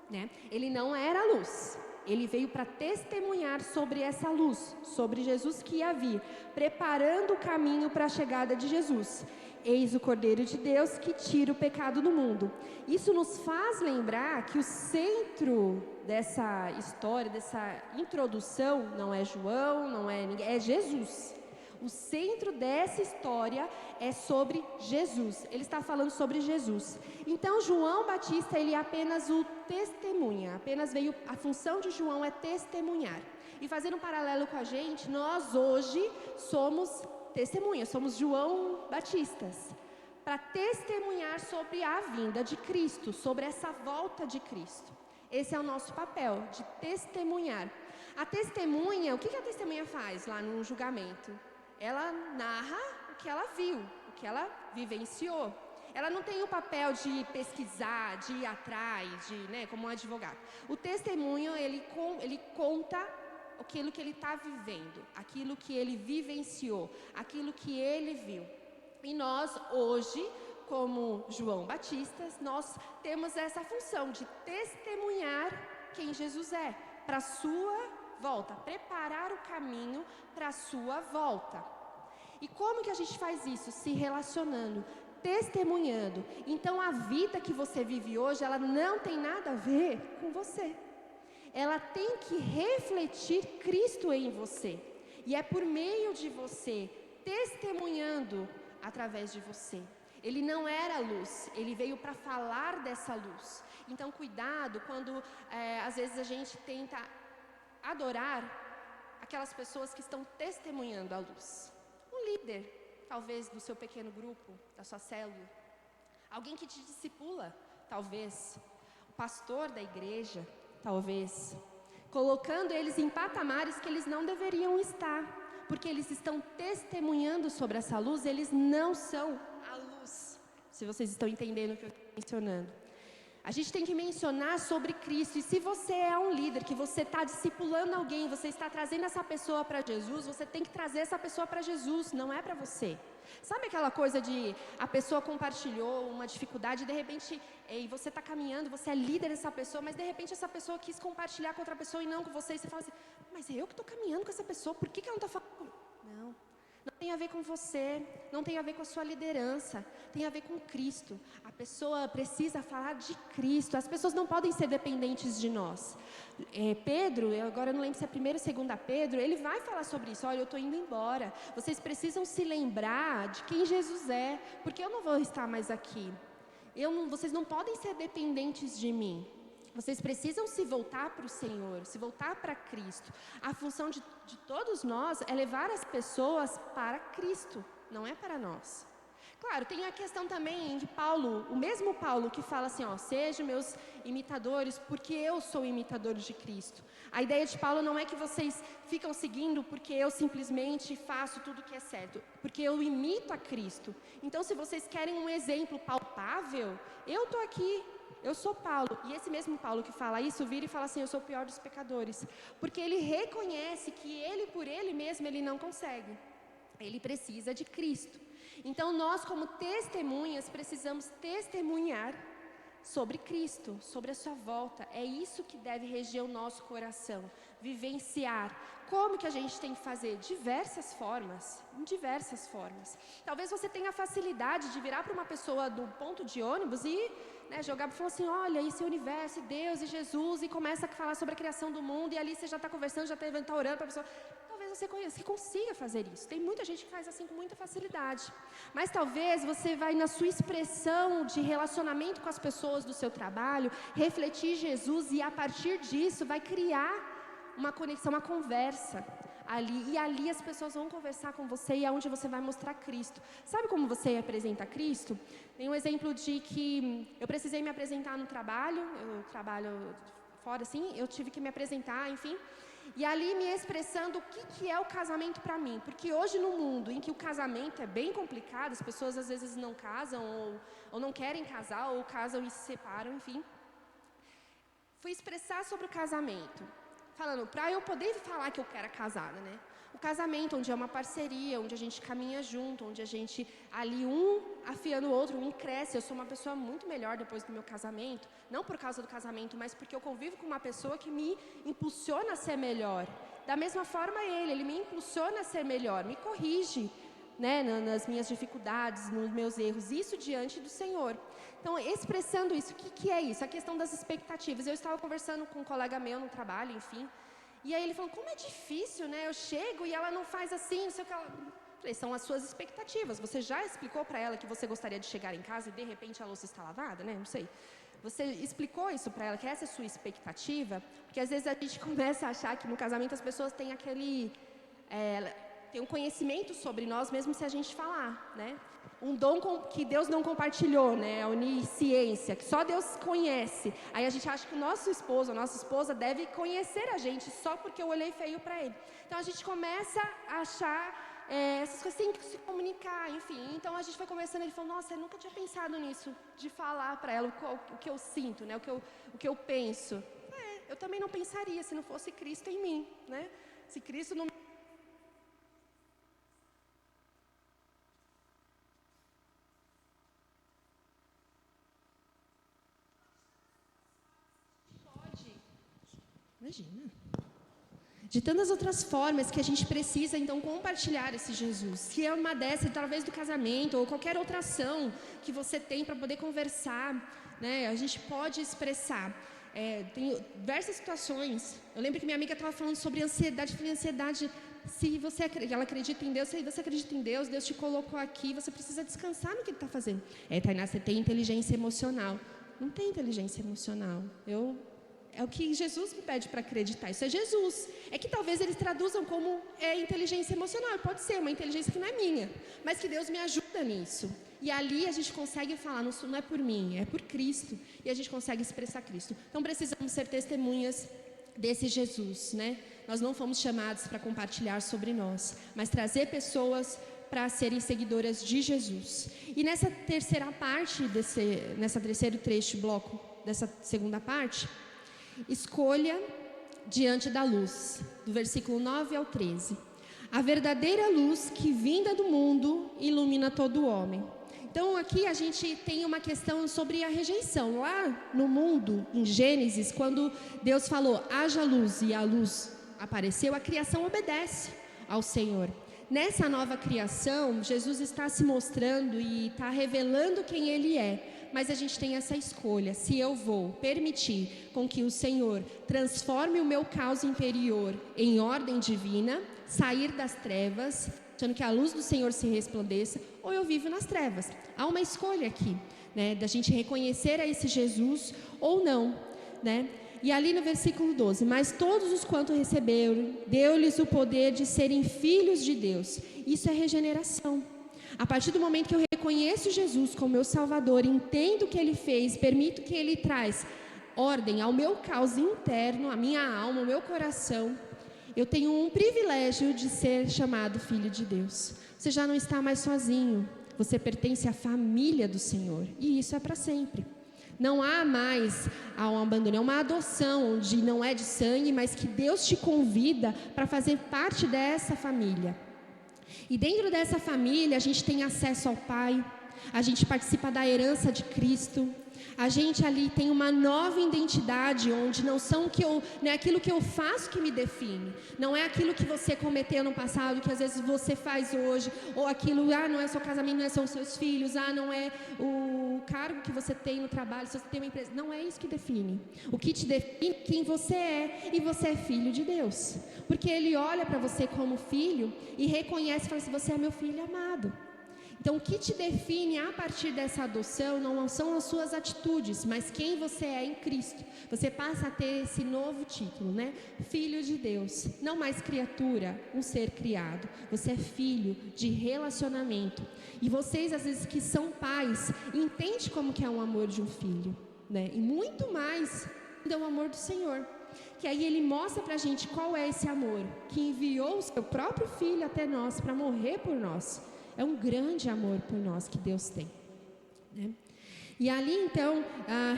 Né? Ele não era a luz. Ele veio para testemunhar sobre essa luz, sobre Jesus que ia vir, preparando o caminho para a chegada de Jesus. Eis o Cordeiro de Deus que tira o pecado do mundo. Isso nos faz lembrar que o centro dessa história, dessa introdução, não é João, não é ninguém, é Jesus. O centro dessa história é sobre Jesus. Ele está falando sobre Jesus. Então, João Batista, ele é apenas o testemunha. Apenas veio, a função de João é testemunhar. E fazendo um paralelo com a gente, nós hoje somos testemunhas, somos João Batistas, para testemunhar sobre a vinda de Cristo, sobre essa volta de Cristo. Esse é o nosso papel, de testemunhar. A testemunha, o que a testemunha faz lá no julgamento? Ela narra o que ela viu, o que ela vivenciou. Ela não tem o papel de pesquisar, de ir atrás, como um advogado. O testemunho, ele conta aquilo que ele está vivendo, aquilo que ele vivenciou, aquilo que ele viu. E nós, hoje, como João Batistas, nós temos essa função de testemunhar quem Jesus é, para a sua volta, preparar o caminho para a sua volta. E como que a gente faz isso? Se relacionando, testemunhando. Então a vida que você vive hoje, ela não tem nada a ver com você. Ela tem que refletir Cristo em você. E é por meio de você, testemunhando através de você. Ele não era luz, ele veio para falar dessa luz. Então cuidado quando às vezes a gente tenta adorar aquelas pessoas que estão testemunhando a luz. Um líder, talvez do seu pequeno grupo, da sua célula. Alguém que te discipula, talvez. O pastor da igreja, talvez. Colocando eles em patamares que eles não deveriam estar. Porque eles estão testemunhando sobre essa luz, eles não são a luz. Se vocês estão entendendo o que eu estou mencionando. A gente tem que mencionar sobre Cristo. E se você é um líder, que você está discipulando alguém, você está trazendo essa pessoa para Jesus, você tem que trazer essa pessoa para Jesus, não é para você. Sabe aquela coisa de a pessoa compartilhou uma dificuldade e de repente você está caminhando, você é líder dessa pessoa, mas de repente essa pessoa quis compartilhar com outra pessoa e não com você. E você fala assim, mas é eu que estou caminhando com essa pessoa, por que ela não está falando comigo? Não tem a ver com você, não tem a ver com a sua liderança, tem a ver com Cristo. A pessoa precisa falar de Cristo, as pessoas não podem ser dependentes de nós. Pedro, agora eu não lembro se é 1º ou 2 Pedro, ele vai falar sobre isso. Olha, eu estou indo embora, vocês precisam se lembrar de quem Jesus é, porque eu não vou estar mais aqui. Vocês não podem ser dependentes de mim. Vocês precisam se voltar para o Senhor, se voltar para Cristo. A função de todos nós é levar as pessoas para Cristo, não é para nós. Claro, tem a questão também de Paulo, o mesmo Paulo que fala assim, sejam meus imitadores, porque eu sou imitador de Cristo. A ideia de Paulo não é que vocês ficam seguindo porque eu simplesmente faço tudo que é certo, porque eu imito a Cristo. Então, se vocês querem um exemplo palpável, eu estou aqui. Eu sou Paulo, e esse mesmo Paulo que fala isso, vira e fala assim, eu sou o pior dos pecadores. Porque ele reconhece que ele por ele mesmo, ele não consegue. Ele precisa de Cristo. Então nós como testemunhas, precisamos testemunhar sobre Cristo, sobre a sua volta. É isso que deve reger o nosso coração, vivenciar. Como que a gente tem que fazer? Diversas formas, em diversas formas. Talvez você tenha facilidade de virar para uma pessoa do ponto de ônibus e jogar para falar assim, olha, esse universo, Deus e Jesus, e começa a falar sobre a criação do mundo, e ali você já está conversando, já está orando para a pessoa. Talvez você consiga fazer isso. Tem muita gente que faz assim com muita facilidade. Mas talvez você vai na sua expressão de relacionamento com as pessoas do seu trabalho, refletir Jesus e a partir disso vai criar uma conexão, uma conversa ali. E ali as pessoas vão conversar com você e é onde você vai mostrar Cristo. Sabe como você apresenta Cristo? Tem um exemplo de que eu precisei me apresentar no trabalho, eu trabalho fora assim, eu tive que me apresentar, enfim. E ali me expressando o que é o casamento para mim. Porque hoje no mundo em que o casamento é bem complicado, as pessoas às vezes não casam ou não querem casar, ou casam e se separam, enfim. Fui expressar sobre o casamento, falando, para eu poder falar que eu quero a casada, O casamento, onde é uma parceria, onde a gente caminha junto, onde a gente ali um afiando o outro, um cresce. Eu sou uma pessoa muito melhor depois do meu casamento, não por causa do casamento, mas porque eu convivo com uma pessoa que me impulsiona a ser melhor. Da mesma forma ele me impulsiona a ser melhor, me corrige, nas minhas dificuldades, nos meus erros, isso diante do Senhor. Então, expressando isso, o que é isso? A questão das expectativas. Eu estava conversando com um colega meu no trabalho, enfim, e aí ele falou, como é difícil, eu chego e ela não faz assim, não sei o que ela... Falei, são as suas expectativas. Você já explicou para ela que você gostaria de chegar em casa e de repente a louça está lavada, Não sei. Você explicou isso para ela, que essa é a sua expectativa? Porque às vezes a gente começa a achar que no casamento as pessoas têm tem um conhecimento sobre nós, mesmo se a gente falar, né? Um dom que Deus não compartilhou, né? A onisciência, que só Deus conhece. Aí a gente acha que o nosso esposo, a nossa esposa deve conhecer a gente só porque eu olhei feio para ele. Então a gente começa a achar essas coisas, tem que se comunicar, enfim. Então a gente foi conversando, ele falou, nossa, eu nunca tinha pensado nisso, de falar para ela o que eu sinto, né? O que eu penso. Eu também não pensaria se não fosse Cristo em mim, né? Se Cristo não... Imagina. De tantas outras formas que a gente precisa, então, compartilhar esse Jesus. Se é uma dessas, talvez do casamento, ou qualquer outra ação que você tem para poder conversar, né? A gente pode expressar. Tem diversas situações. Eu lembro que minha amiga estava falando sobre ansiedade. Eu falei, ansiedade, ela acredita em Deus, se você acredita em Deus, Deus te colocou aqui, você precisa descansar no que Ele está fazendo. Tainá, você tem inteligência emocional. Não tem inteligência emocional. É o que Jesus me pede para acreditar. Isso é Jesus. É que talvez eles traduzam como inteligência emocional. Pode ser uma inteligência que não é minha, mas que Deus me ajuda nisso. E ali a gente consegue falar, não é por mim, é por Cristo. E a gente consegue expressar Cristo. Então precisamos ser testemunhas desse Jesus, né? Nós não fomos chamados para compartilhar sobre nós, mas trazer pessoas para serem seguidoras de Jesus. E nessa terceira parte, nessa terceiro trecho, bloco, dessa segunda parte, escolha diante da luz, do versículo 9 ao 13. A verdadeira luz que vinda do mundo ilumina todo o homem. Então aqui a gente tem uma questão sobre a rejeição. Lá no mundo, em Gênesis, quando Deus falou, haja luz, e a luz apareceu, a criação obedece ao Senhor. Nessa nova criação, Jesus está se mostrando e está revelando quem Ele é. Mas a gente tem essa escolha, se eu vou permitir com que o Senhor transforme o meu caos interior em ordem divina, sair das trevas, achando que a luz do Senhor se resplandeça, ou eu vivo nas trevas. Há uma escolha aqui, né, da gente reconhecer a esse Jesus ou não, né? E ali no versículo 12, mas todos os quanto receberam, deu-lhes o poder de serem filhos de Deus. Isso é regeneração. A partir do momento que eu reconheço Jesus como meu Salvador, entendo o que Ele fez, permito que Ele traz ordem ao meu caos interno, à minha alma, ao meu coração, eu tenho um privilégio de ser chamado filho de Deus. Você já não está mais sozinho, você pertence à família do Senhor, e isso é para sempre. Não há mais um abandono, é uma adoção, onde não é de sangue, mas que Deus te convida para fazer parte dessa família. E dentro dessa família a gente tem acesso ao Pai, a gente participa da herança de Cristo, a gente ali tem uma nova identidade, onde não é aquilo que eu faço que me define, não é aquilo que você cometeu no passado, que às vezes você faz hoje, ou aquilo, não é o seu casamento, não são os seus filhos, não é o cargo que você tem no trabalho, se você tem uma empresa, não é isso que define. O que te define é quem você é, e você é filho de Deus, porque Ele olha para você como filho e reconhece e fala assim, você é meu filho amado. Então, o que te define a partir dessa adoção não são as suas atitudes, mas quem você é em Cristo. Você passa a ter esse novo título, né? Filho de Deus, não mais criatura, um ser criado. Você é filho de relacionamento. E vocês, às vezes, que são pais, entendem como que é o amor de um filho, né? E muito mais é o amor do Senhor. Que aí Ele mostra pra gente qual é esse amor, que enviou o seu próprio Filho até nós para morrer por nós. É um grande amor por nós que Deus tem, né? E ali então,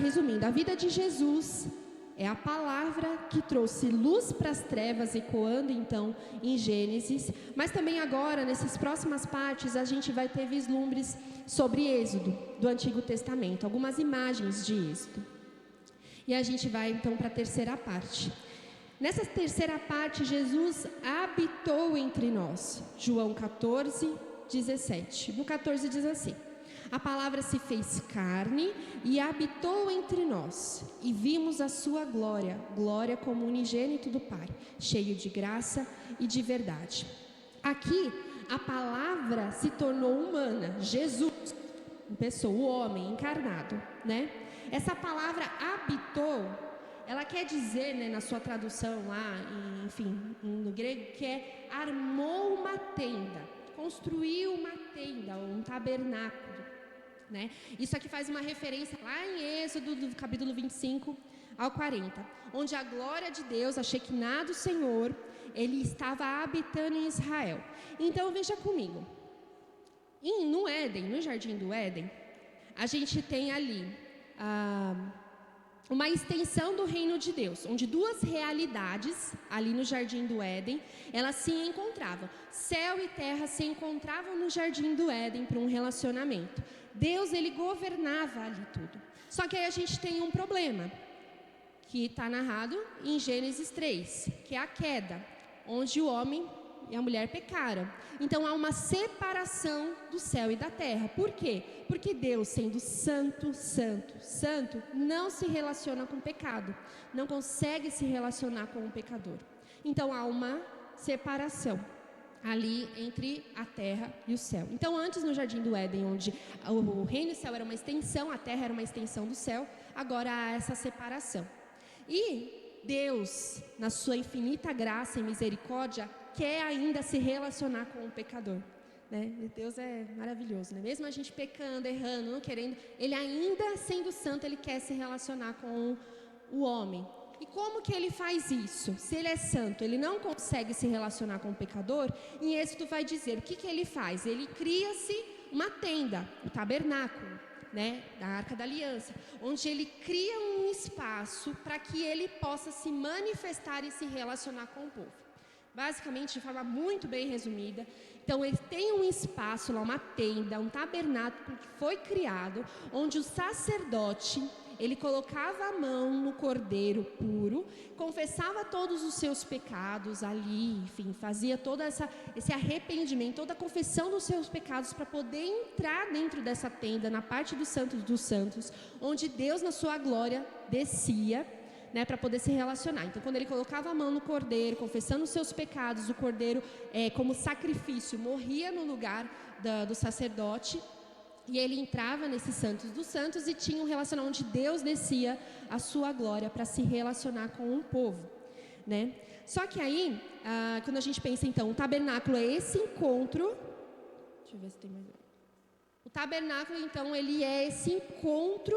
resumindo, a vida de Jesus é a palavra que trouxe luz para as trevas, ecoando então em Gênesis. Mas também agora, nessas próximas partes, a gente vai ter vislumbres sobre Êxodo, do Antigo Testamento, algumas imagens de Êxodo. E a gente vai então para a terceira parte. Nessa terceira parte, Jesus habitou entre nós. João 14:17. No 14 diz assim: a palavra se fez carne e habitou entre nós, e vimos a sua glória, glória como unigênito do Pai, cheio de graça e de verdade. Aqui, a palavra se tornou humana, Jesus, pessoa, o homem encarnado, né? Essa palavra habitou, ela quer dizer, né, na sua tradução lá, enfim, no grego, que é armou uma tenda, construiu uma tenda, um tabernáculo, né? Isso aqui faz uma referência lá em Êxodo, do capítulo 25 ao 40, onde a glória de Deus, a Shekinah do Senhor, ele estava habitando em Israel. Então veja comigo, no Éden, no jardim do Éden, a gente tem ali uma extensão do reino de Deus, onde duas realidades ali no jardim do Éden, elas se encontravam. Céu e terra se encontravam no jardim do Éden para um relacionamento. Deus, ele governava ali tudo. Só que aí a gente tem um problema, que está narrado em Gênesis 3, que é a queda, onde o homem e a mulher pecaram. Então há uma separação do céu e da terra. Por quê? Porque Deus, sendo santo, santo, santo, não se relaciona com o pecado, não consegue se relacionar com o pecador. Então há uma separação ali entre a terra e o céu. Então antes, no jardim do Éden, onde o reino e o céu era uma extensão, a terra era uma extensão do céu, agora há essa separação. E Deus, na sua infinita graça e misericórdia, quer ainda se relacionar com o pecador, né? Deus é maravilhoso, né? Mesmo a gente pecando, errando, não querendo, ele ainda sendo santo, ele quer se relacionar com o homem. E como que ele faz isso? Se ele é santo, ele não consegue se relacionar com o pecador. Em Êxodo vai dizer, o que que ele faz? Ele cria-se uma tenda, o tabernáculo, né, da Arca da Aliança, onde ele cria um espaço para que ele possa se manifestar e se relacionar com o povo. Basicamente, de forma muito bem resumida, então ele tem um espaço lá, uma tenda, um tabernáculo que foi criado, onde o sacerdote, ele colocava a mão no cordeiro puro, confessava todos os seus pecados ali, enfim, fazia todo esse arrependimento, toda a confissão dos seus pecados para poder entrar dentro dessa tenda, na parte do Santo dos Santos, onde Deus, na sua glória, descia, né, para poder se relacionar. Então, quando ele colocava a mão no cordeiro, confessando os seus pecados, o cordeiro, como sacrifício, morria no lugar do sacerdote, e ele entrava nesse Santos dos Santos e tinha um relacionamento onde Deus descia a sua glória para se relacionar com o povo, né? Só que aí, quando a gente pensa, então, o tabernáculo é esse encontro. Deixa eu ver se tem mais. O tabernáculo, então, ele é esse encontro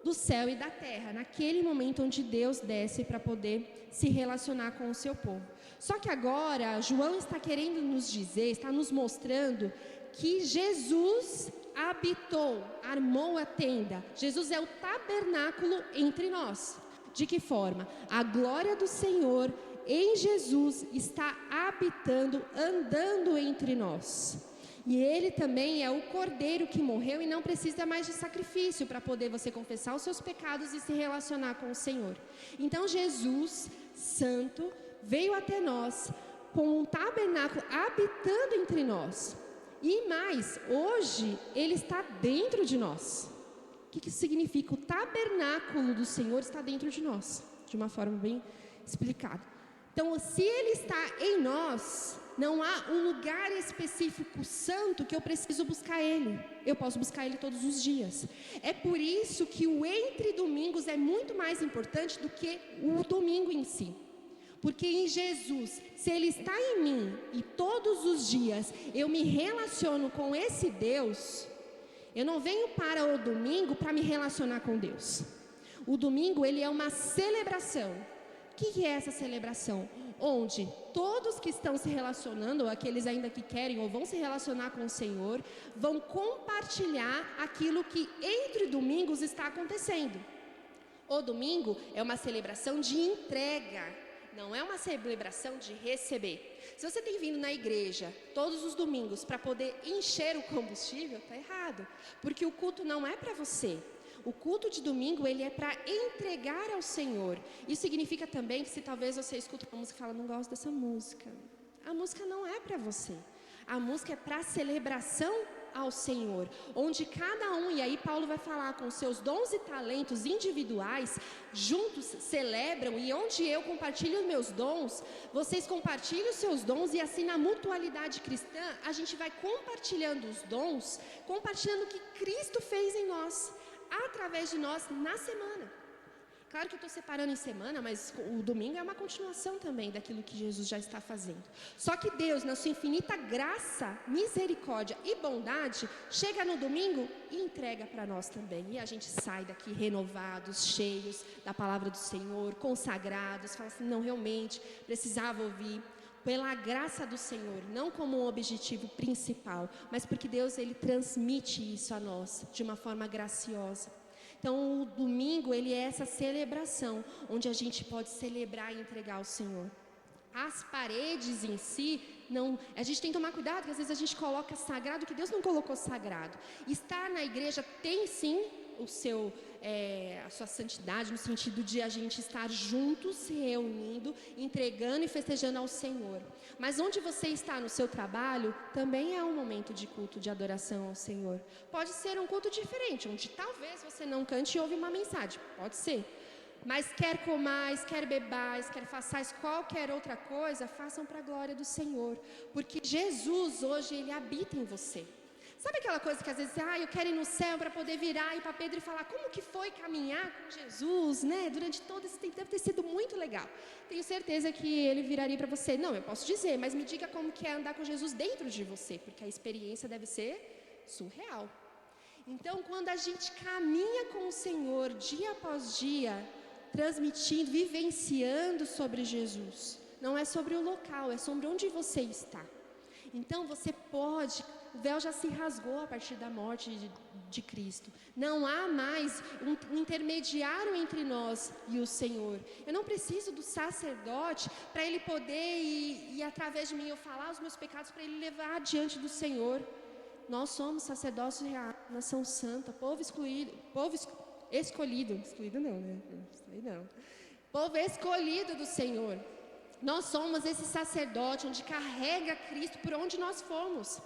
do céu e da terra, naquele momento onde Deus desce para poder se relacionar com o seu povo. Só que agora, João está querendo nos dizer, está nos mostrando que Jesus habitou, armou a tenda. Jesus é o tabernáculo entre nós. De que forma? A glória do Senhor em Jesus está habitando, andando entre nós. E ele também é o cordeiro que morreu e não precisa mais de sacrifício para poder você confessar os seus pecados e se relacionar com o Senhor. Então Jesus, santo, veio até nós com um tabernáculo habitando entre nós. E mais, hoje ele está dentro de nós. O que isso significa? O tabernáculo do Senhor está dentro de nós, de uma forma bem explicada. Então, se ele está em nós, não há um lugar específico santo que eu preciso buscar ele. Eu posso buscar ele todos os dias. É por isso que o entre domingos é muito mais importante do que o domingo em si. Porque em Jesus, se ele está em mim e todos os dias eu me relaciono com esse Deus, eu não venho para o domingo para me relacionar com Deus. O domingo, ele é uma celebração. O que é essa celebração? Onde todos que estão se relacionando, ou aqueles ainda que querem ou vão se relacionar com o Senhor, vão compartilhar aquilo que entre domingos está acontecendo. O domingo é uma celebração de entrega, não é uma celebração de receber. Se você tem vindo na igreja todos os domingos para poder encher o combustível, está errado, porque o culto não é para você. O culto de domingo, ele é para entregar ao Senhor. Isso significa também que se talvez você escuta uma música e fala, não gosto dessa música. A música não é para você. A música é para celebração ao Senhor, onde cada um, e aí Paulo vai falar com seus dons e talentos individuais, juntos celebram, e onde eu compartilho os meus dons, vocês compartilham os seus dons, e assim na mutualidade cristã, a gente vai compartilhando os dons, compartilhando o que Cristo fez em nós, através de nós na semana. Claro que eu estou separando em semana, mas o domingo é uma continuação também daquilo que Jesus já está fazendo. Só que Deus, na sua infinita graça, misericórdia e bondade, chega no domingo e entrega para nós também. E a gente sai daqui renovados, cheios da palavra do Senhor, consagrados, fala assim, não, realmente, precisava ouvir. Pela graça do Senhor, não como um objetivo principal, mas porque Deus, Ele transmite isso a nós de uma forma graciosa. Então, o domingo, ele é essa celebração, onde a gente pode celebrar e entregar ao Senhor. As paredes em si, não, a gente tem que tomar cuidado, porque às vezes a gente coloca sagrado que Deus não colocou sagrado. Estar na igreja tem sim a sua santidade, no sentido de a gente estar juntos, se reunindo, entregando e festejando ao Senhor. Mas onde você está no seu trabalho, também é um momento de culto, de adoração ao Senhor. Pode ser um culto diferente, onde talvez você não cante e ouve uma mensagem, pode ser. Mas quer comais, quer bebais, quer façais qualquer outra coisa, façam para a glória do Senhor. Porque Jesus hoje, Ele habita em você. Sabe aquela coisa que às vezes, eu quero ir no céu para poder virar e para Pedro e falar como que foi caminhar com Jesus, né? Durante todo esse tempo, deve ter sido muito legal. Tenho certeza que ele viraria para você, não, eu posso dizer, mas me diga como que é andar com Jesus dentro de você, porque a experiência deve ser surreal. Então, quando a gente caminha com o Senhor, dia após dia, transmitindo, vivenciando sobre Jesus, não é sobre o local, é sobre onde você está. Então, você pode... O véu já se rasgou a partir da morte de Cristo. Não há mais um intermediário entre nós e o Senhor. Eu não preciso do sacerdote para ele poder e através de mim eu falar os meus pecados para ele levar diante do Senhor. Nós somos sacerdócio real, nação santa, povo escolhido, excluído não, né? Não. Povo escolhido do Senhor. Nós somos esse sacerdote onde carrega Cristo por onde nós formos.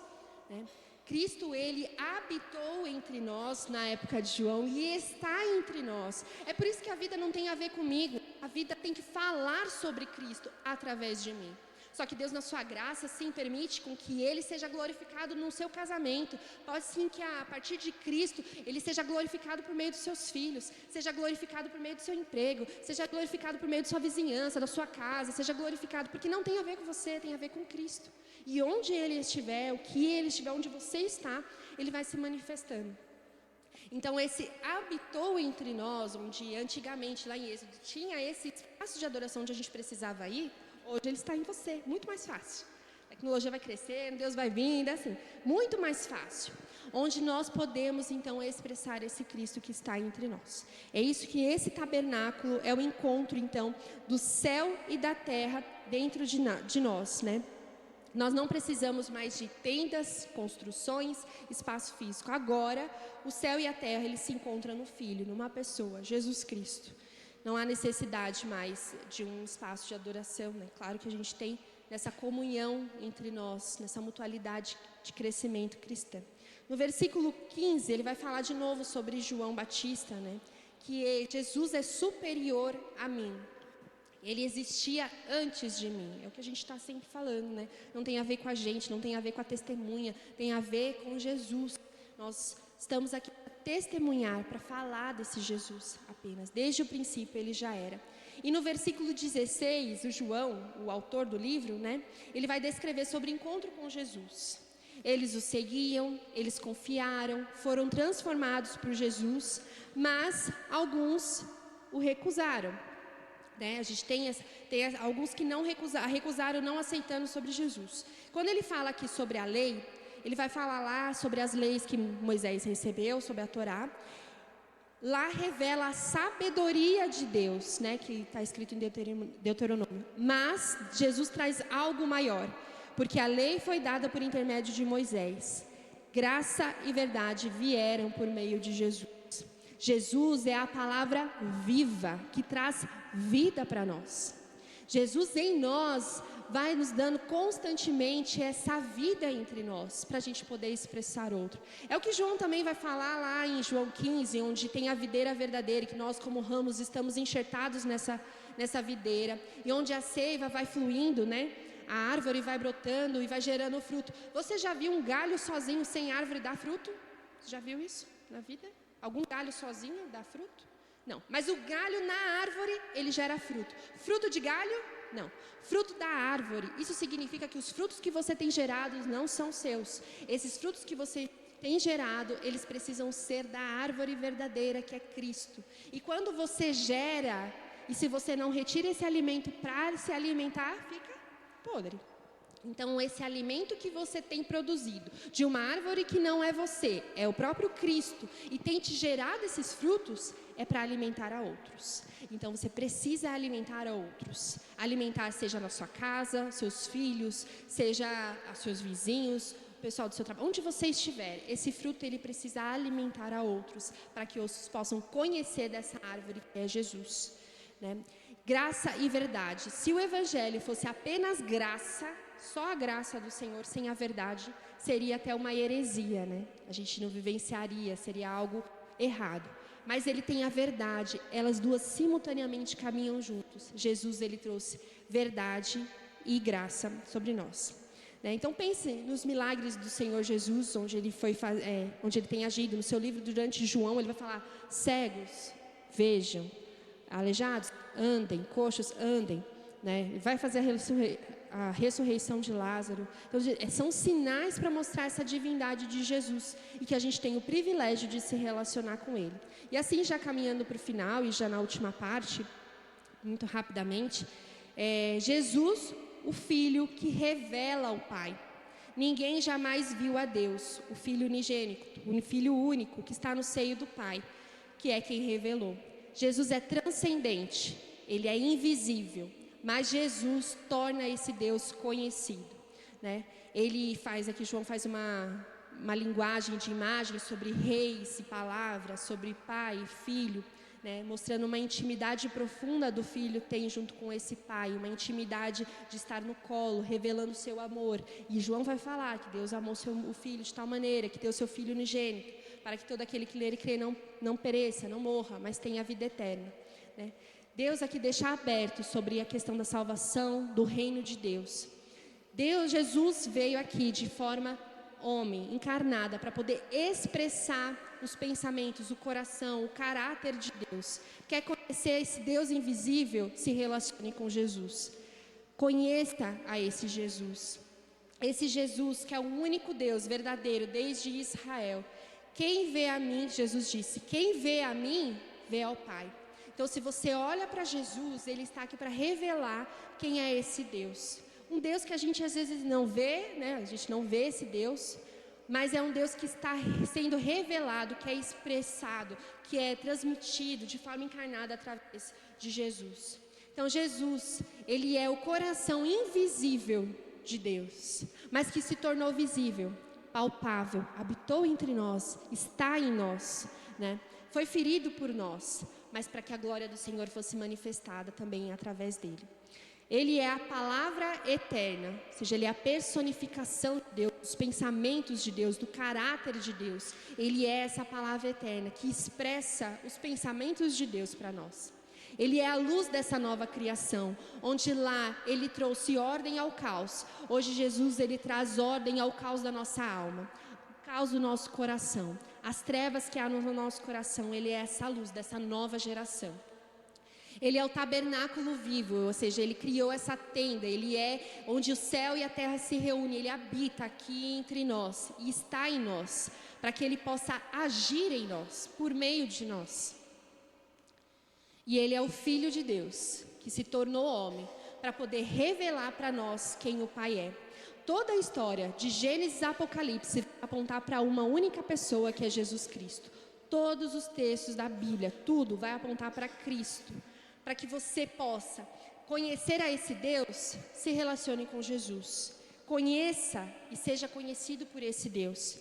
Cristo, Ele habitou entre nós na época de João e está entre nós. É por isso que a vida não tem a ver comigo. A vida tem que falar sobre Cristo através de mim. Só que Deus, na sua graça, sim, permite com que Ele seja glorificado no seu casamento. Pode sim que a partir de Cristo, Ele seja glorificado por meio dos seus filhos, seja glorificado por meio do seu emprego, seja glorificado por meio da sua vizinhança, da sua casa, seja glorificado, porque não tem a ver com você, tem a ver com Cristo. E onde Ele estiver, o que Ele estiver, onde você está, Ele vai se manifestando. Então, esse habitou entre nós, onde antigamente, lá em Êxodo, tinha esse espaço de adoração onde a gente precisava ir, hoje Ele está em você, muito mais fácil. A tecnologia vai crescendo, Deus vai vindo, assim, muito mais fácil. Onde nós podemos, então, expressar esse Cristo que está entre nós. É isso que esse tabernáculo é o encontro, então, do céu e da terra dentro de nós, né? Nós não precisamos mais de tendas, construções, espaço físico. Agora, o céu e a terra, eles se encontram no Filho, numa pessoa, Jesus Cristo. Não há necessidade mais de um espaço de adoração, né? Claro que a gente tem nessa comunhão entre nós, nessa mutualidade de crescimento cristã. No versículo 15, ele vai falar de novo sobre João Batista, né? Que Jesus é superior a mim. Ele existia antes de mim, é o que a gente está sempre falando, né? Não tem a ver com a gente, não tem a ver com a testemunha, tem a ver com Jesus. Nós estamos aqui para testemunhar, para falar desse Jesus apenas. Desde o princípio ele já era. E no versículo 16, o João, o autor do livro, né? Ele vai descrever sobre o encontro com Jesus. Eles o seguiam, eles confiaram, foram transformados por Jesus, mas alguns o recusaram. A gente tem alguns que não recusaram, não aceitando sobre Jesus. Quando ele fala aqui sobre a lei, ele vai falar lá sobre as leis que Moisés recebeu, sobre a Torá. Lá revela a sabedoria de Deus, né, que está escrito em Deuteronômio. Mas Jesus traz algo maior, porque a lei foi dada por intermédio de Moisés. Graça e verdade vieram por meio de Jesus. Jesus é a palavra viva, que traz vida para nós. Jesus em nós vai nos dando constantemente essa vida entre nós, para a gente poder expressar outro. É o que João também vai falar lá em João 15, onde tem a videira verdadeira, que nós como ramos estamos enxertados nessa videira, e onde a seiva vai fluindo, né? A árvore vai brotando e vai gerando fruto. Você já viu um galho sozinho sem árvore dar fruto? Você já viu isso na vida? Algum galho sozinho dá fruto? Não, mas o galho na árvore, ele gera fruto. Fruto de galho? Não. Fruto da árvore. Isso significa que os frutos que você tem gerado não são seus. Esses frutos que você tem gerado, eles precisam ser da árvore verdadeira, que é Cristo. E quando você gera, e se você não retira esse alimento para se alimentar, fica podre. Então, esse alimento que você tem produzido de uma árvore que não é você, é o próprio Cristo, e tem te gerado esses frutos, é para alimentar a outros. Então, você precisa alimentar a outros. Alimentar seja na sua casa, seus filhos, seja os seus vizinhos, o pessoal do seu trabalho, onde você estiver. Esse fruto, ele precisa alimentar a outros, para que outros possam conhecer dessa árvore que é Jesus, né? Graça e verdade. Se o evangelho fosse apenas graça, só a graça do Senhor sem a verdade, seria até uma heresia, né? A gente não vivenciaria, seria algo errado. Mas ele tem a verdade, elas duas simultaneamente caminham juntos. Jesus, ele trouxe verdade e graça sobre nós, né? Então pense nos milagres do Senhor Jesus, onde ele tem agido. No seu livro, durante João, ele vai falar: cegos, vejam; aleijados, andem; coxos, andem, né? Ele vai fazer a ressurreição de Lázaro. Então, são sinais para mostrar essa divindade de Jesus, e que a gente tem o privilégio de se relacionar com Ele. E assim, já caminhando para o final, e já na última parte, muito rapidamente, Jesus, o Filho que revela o Pai. Ninguém jamais viu a Deus, o Filho unigênito, o Filho único que está no seio do Pai, que é quem revelou. Jesus é transcendente, Ele é invisível, mas Jesus torna esse Deus conhecido, né? Ele faz, aqui João faz uma linguagem de imagens sobre reis e palavras, sobre pai e filho, né? Mostrando uma intimidade profunda do filho tem junto com esse pai, uma intimidade de estar no colo, revelando o seu amor. E João vai falar que Deus amou o filho de tal maneira, que deu seu filho unigênito, para que todo aquele que nele crê não pereça, não morra, mas tenha a vida eterna, né? Deus aqui deixa aberto sobre a questão da salvação, do reino de Deus. Jesus veio aqui de forma homem, encarnada, para poder expressar os pensamentos, o coração, o caráter de Deus. Quer conhecer esse Deus invisível? Se relacione com Jesus. Conheça a esse Jesus. Esse Jesus que é o único Deus verdadeiro desde Israel. Quem vê a mim, Jesus disse, quem vê a mim, vê ao Pai. Então, se você olha para Jesus, Ele está aqui para revelar quem é esse Deus. Um Deus que a gente às vezes não vê, né? A gente não vê esse Deus, mas é um Deus que está sendo revelado, que é expressado, que é transmitido de forma encarnada através de Jesus. Então, Jesus, Ele é o coração invisível de Deus, mas que se tornou visível, palpável, habitou entre nós, está em nós, né? Foi ferido por nós, mas para que a glória do Senhor fosse manifestada também através dele. Ele é a palavra eterna, ou seja, Ele é a personificação de Deus, dos pensamentos de Deus, do caráter de Deus. Ele é essa palavra eterna que expressa os pensamentos de Deus para nós. Ele é a luz dessa nova criação, onde lá Ele trouxe ordem ao caos. Hoje Jesus, Ele traz ordem ao caos da nossa alma, ao caos do nosso coração. As trevas que há no nosso coração, Ele é essa luz dessa nova geração. Ele é o tabernáculo vivo, ou seja, Ele criou essa tenda, Ele é onde o céu e a terra se reúnem, Ele habita aqui entre nós e está em nós, para que Ele possa agir em nós, por meio de nós. E Ele é o Filho de Deus, que se tornou homem, para poder revelar para nós quem o Pai é. Toda a história, de Gênesis a Apocalipse, vai apontar para uma única pessoa, que é Jesus Cristo. Todos os textos da Bíblia, tudo vai apontar para Cristo. Para que você possa conhecer a esse Deus, se relacione com Jesus. Conheça e seja conhecido por esse Deus.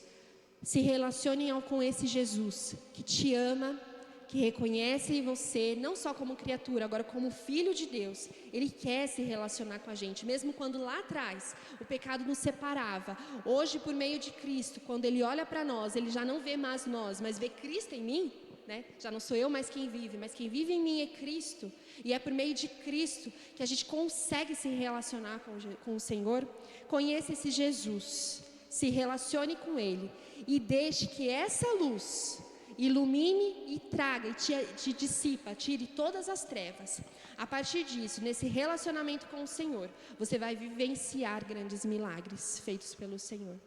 Se relacione com esse Jesus que te ama, que reconhece você não só como criatura, agora como filho de Deus. Ele quer se relacionar com a gente, mesmo quando lá atrás o pecado nos separava. Hoje, por meio de Cristo, quando Ele olha para nós, Ele já não vê mais nós, mas vê Cristo em mim, né? Já não sou eu mais quem vive, mas quem vive em mim é Cristo. E é por meio de Cristo que a gente consegue se relacionar com o Senhor. Conheça esse Jesus, se relacione com Ele e deixe que essa luz ilumine e traga e te dissipa, tire todas as trevas. A partir disso, nesse relacionamento com o Senhor, você vai vivenciar grandes milagres feitos pelo Senhor.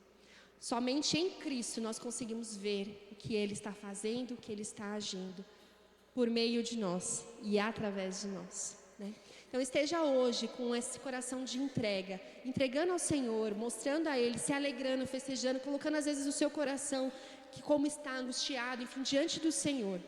Somente em Cristo nós conseguimos ver o que Ele está fazendo, o que Ele está agindo, por meio de nós e através de nós, né? Então esteja hoje com esse coração de entrega, entregando ao Senhor, mostrando a Ele, se alegrando, festejando, colocando às vezes o seu coração, que como está angustiado, enfim, diante do Senhor.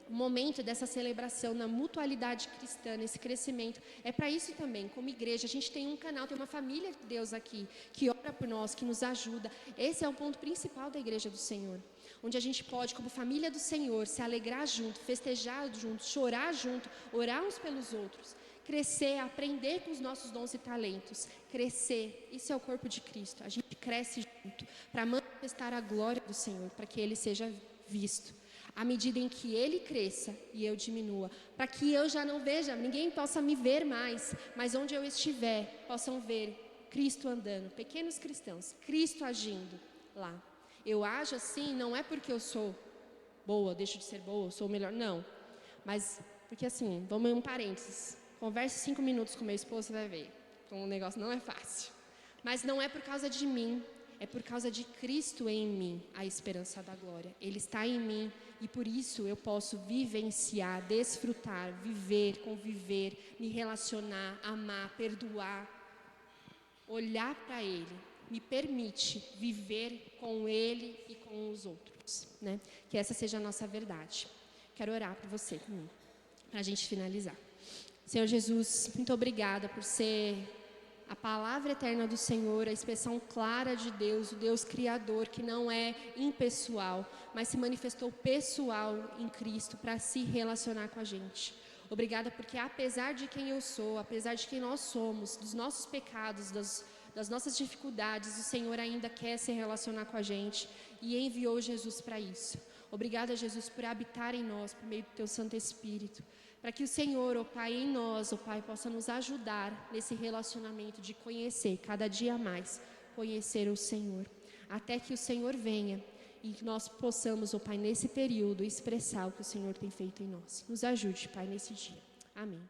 O momento dessa celebração na mutualidade cristã, nesse crescimento, é para isso também, como igreja. A gente tem um canal, tem uma família de Deus aqui, que ora por nós, que nos ajuda. Esse é o ponto principal da igreja do Senhor, onde a gente pode, como família do Senhor, se alegrar junto, festejar junto, chorar junto, orar uns pelos outros, crescer, aprender com os nossos dons e talentos, crescer. Isso é o corpo de Cristo. A gente cresce junto para manifestar a glória do Senhor, para que Ele seja visto. À medida em que Ele cresça e eu diminua, para que eu já não veja, ninguém possa me ver mais, mas onde eu estiver, possam ver Cristo andando, pequenos cristãos, Cristo agindo lá. Eu ajo assim, não é porque eu sou boa, deixo de ser boa, sou melhor, não. Mas, porque assim, vamos em um parênteses, converse 5 minutos com meu esposo, você vai ver, então o negócio não é fácil. Mas não é por causa de mim, é por causa de Cristo em mim, a esperança da glória. Ele está em mim e por isso eu posso vivenciar, desfrutar, viver, conviver, me relacionar, amar, perdoar, olhar para Ele. Me permite viver com Ele e com os outros, né? Que essa seja a nossa verdade. Quero orar por você comigo, para a gente finalizar. Senhor Jesus, muito obrigada por ser a palavra eterna do Senhor, a expressão clara de Deus, o Deus Criador, que não é impessoal, mas se manifestou pessoal em Cristo para se relacionar com a gente. Obrigada porque apesar de quem eu sou, apesar de quem nós somos, dos nossos pecados, das nossas dificuldades, o Senhor ainda quer se relacionar com a gente e enviou Jesus para isso. Obrigada, Jesus, por habitar em nós, por meio do Teu Santo Espírito, para que o Senhor, ó Pai, em nós, ó Pai, possa nos ajudar nesse relacionamento de conhecer, cada dia mais, conhecer o Senhor, até que o Senhor venha e nós possamos, ó Pai, nesse período, expressar o que o Senhor tem feito em nós. Nos ajude, Pai, nesse dia. Amém.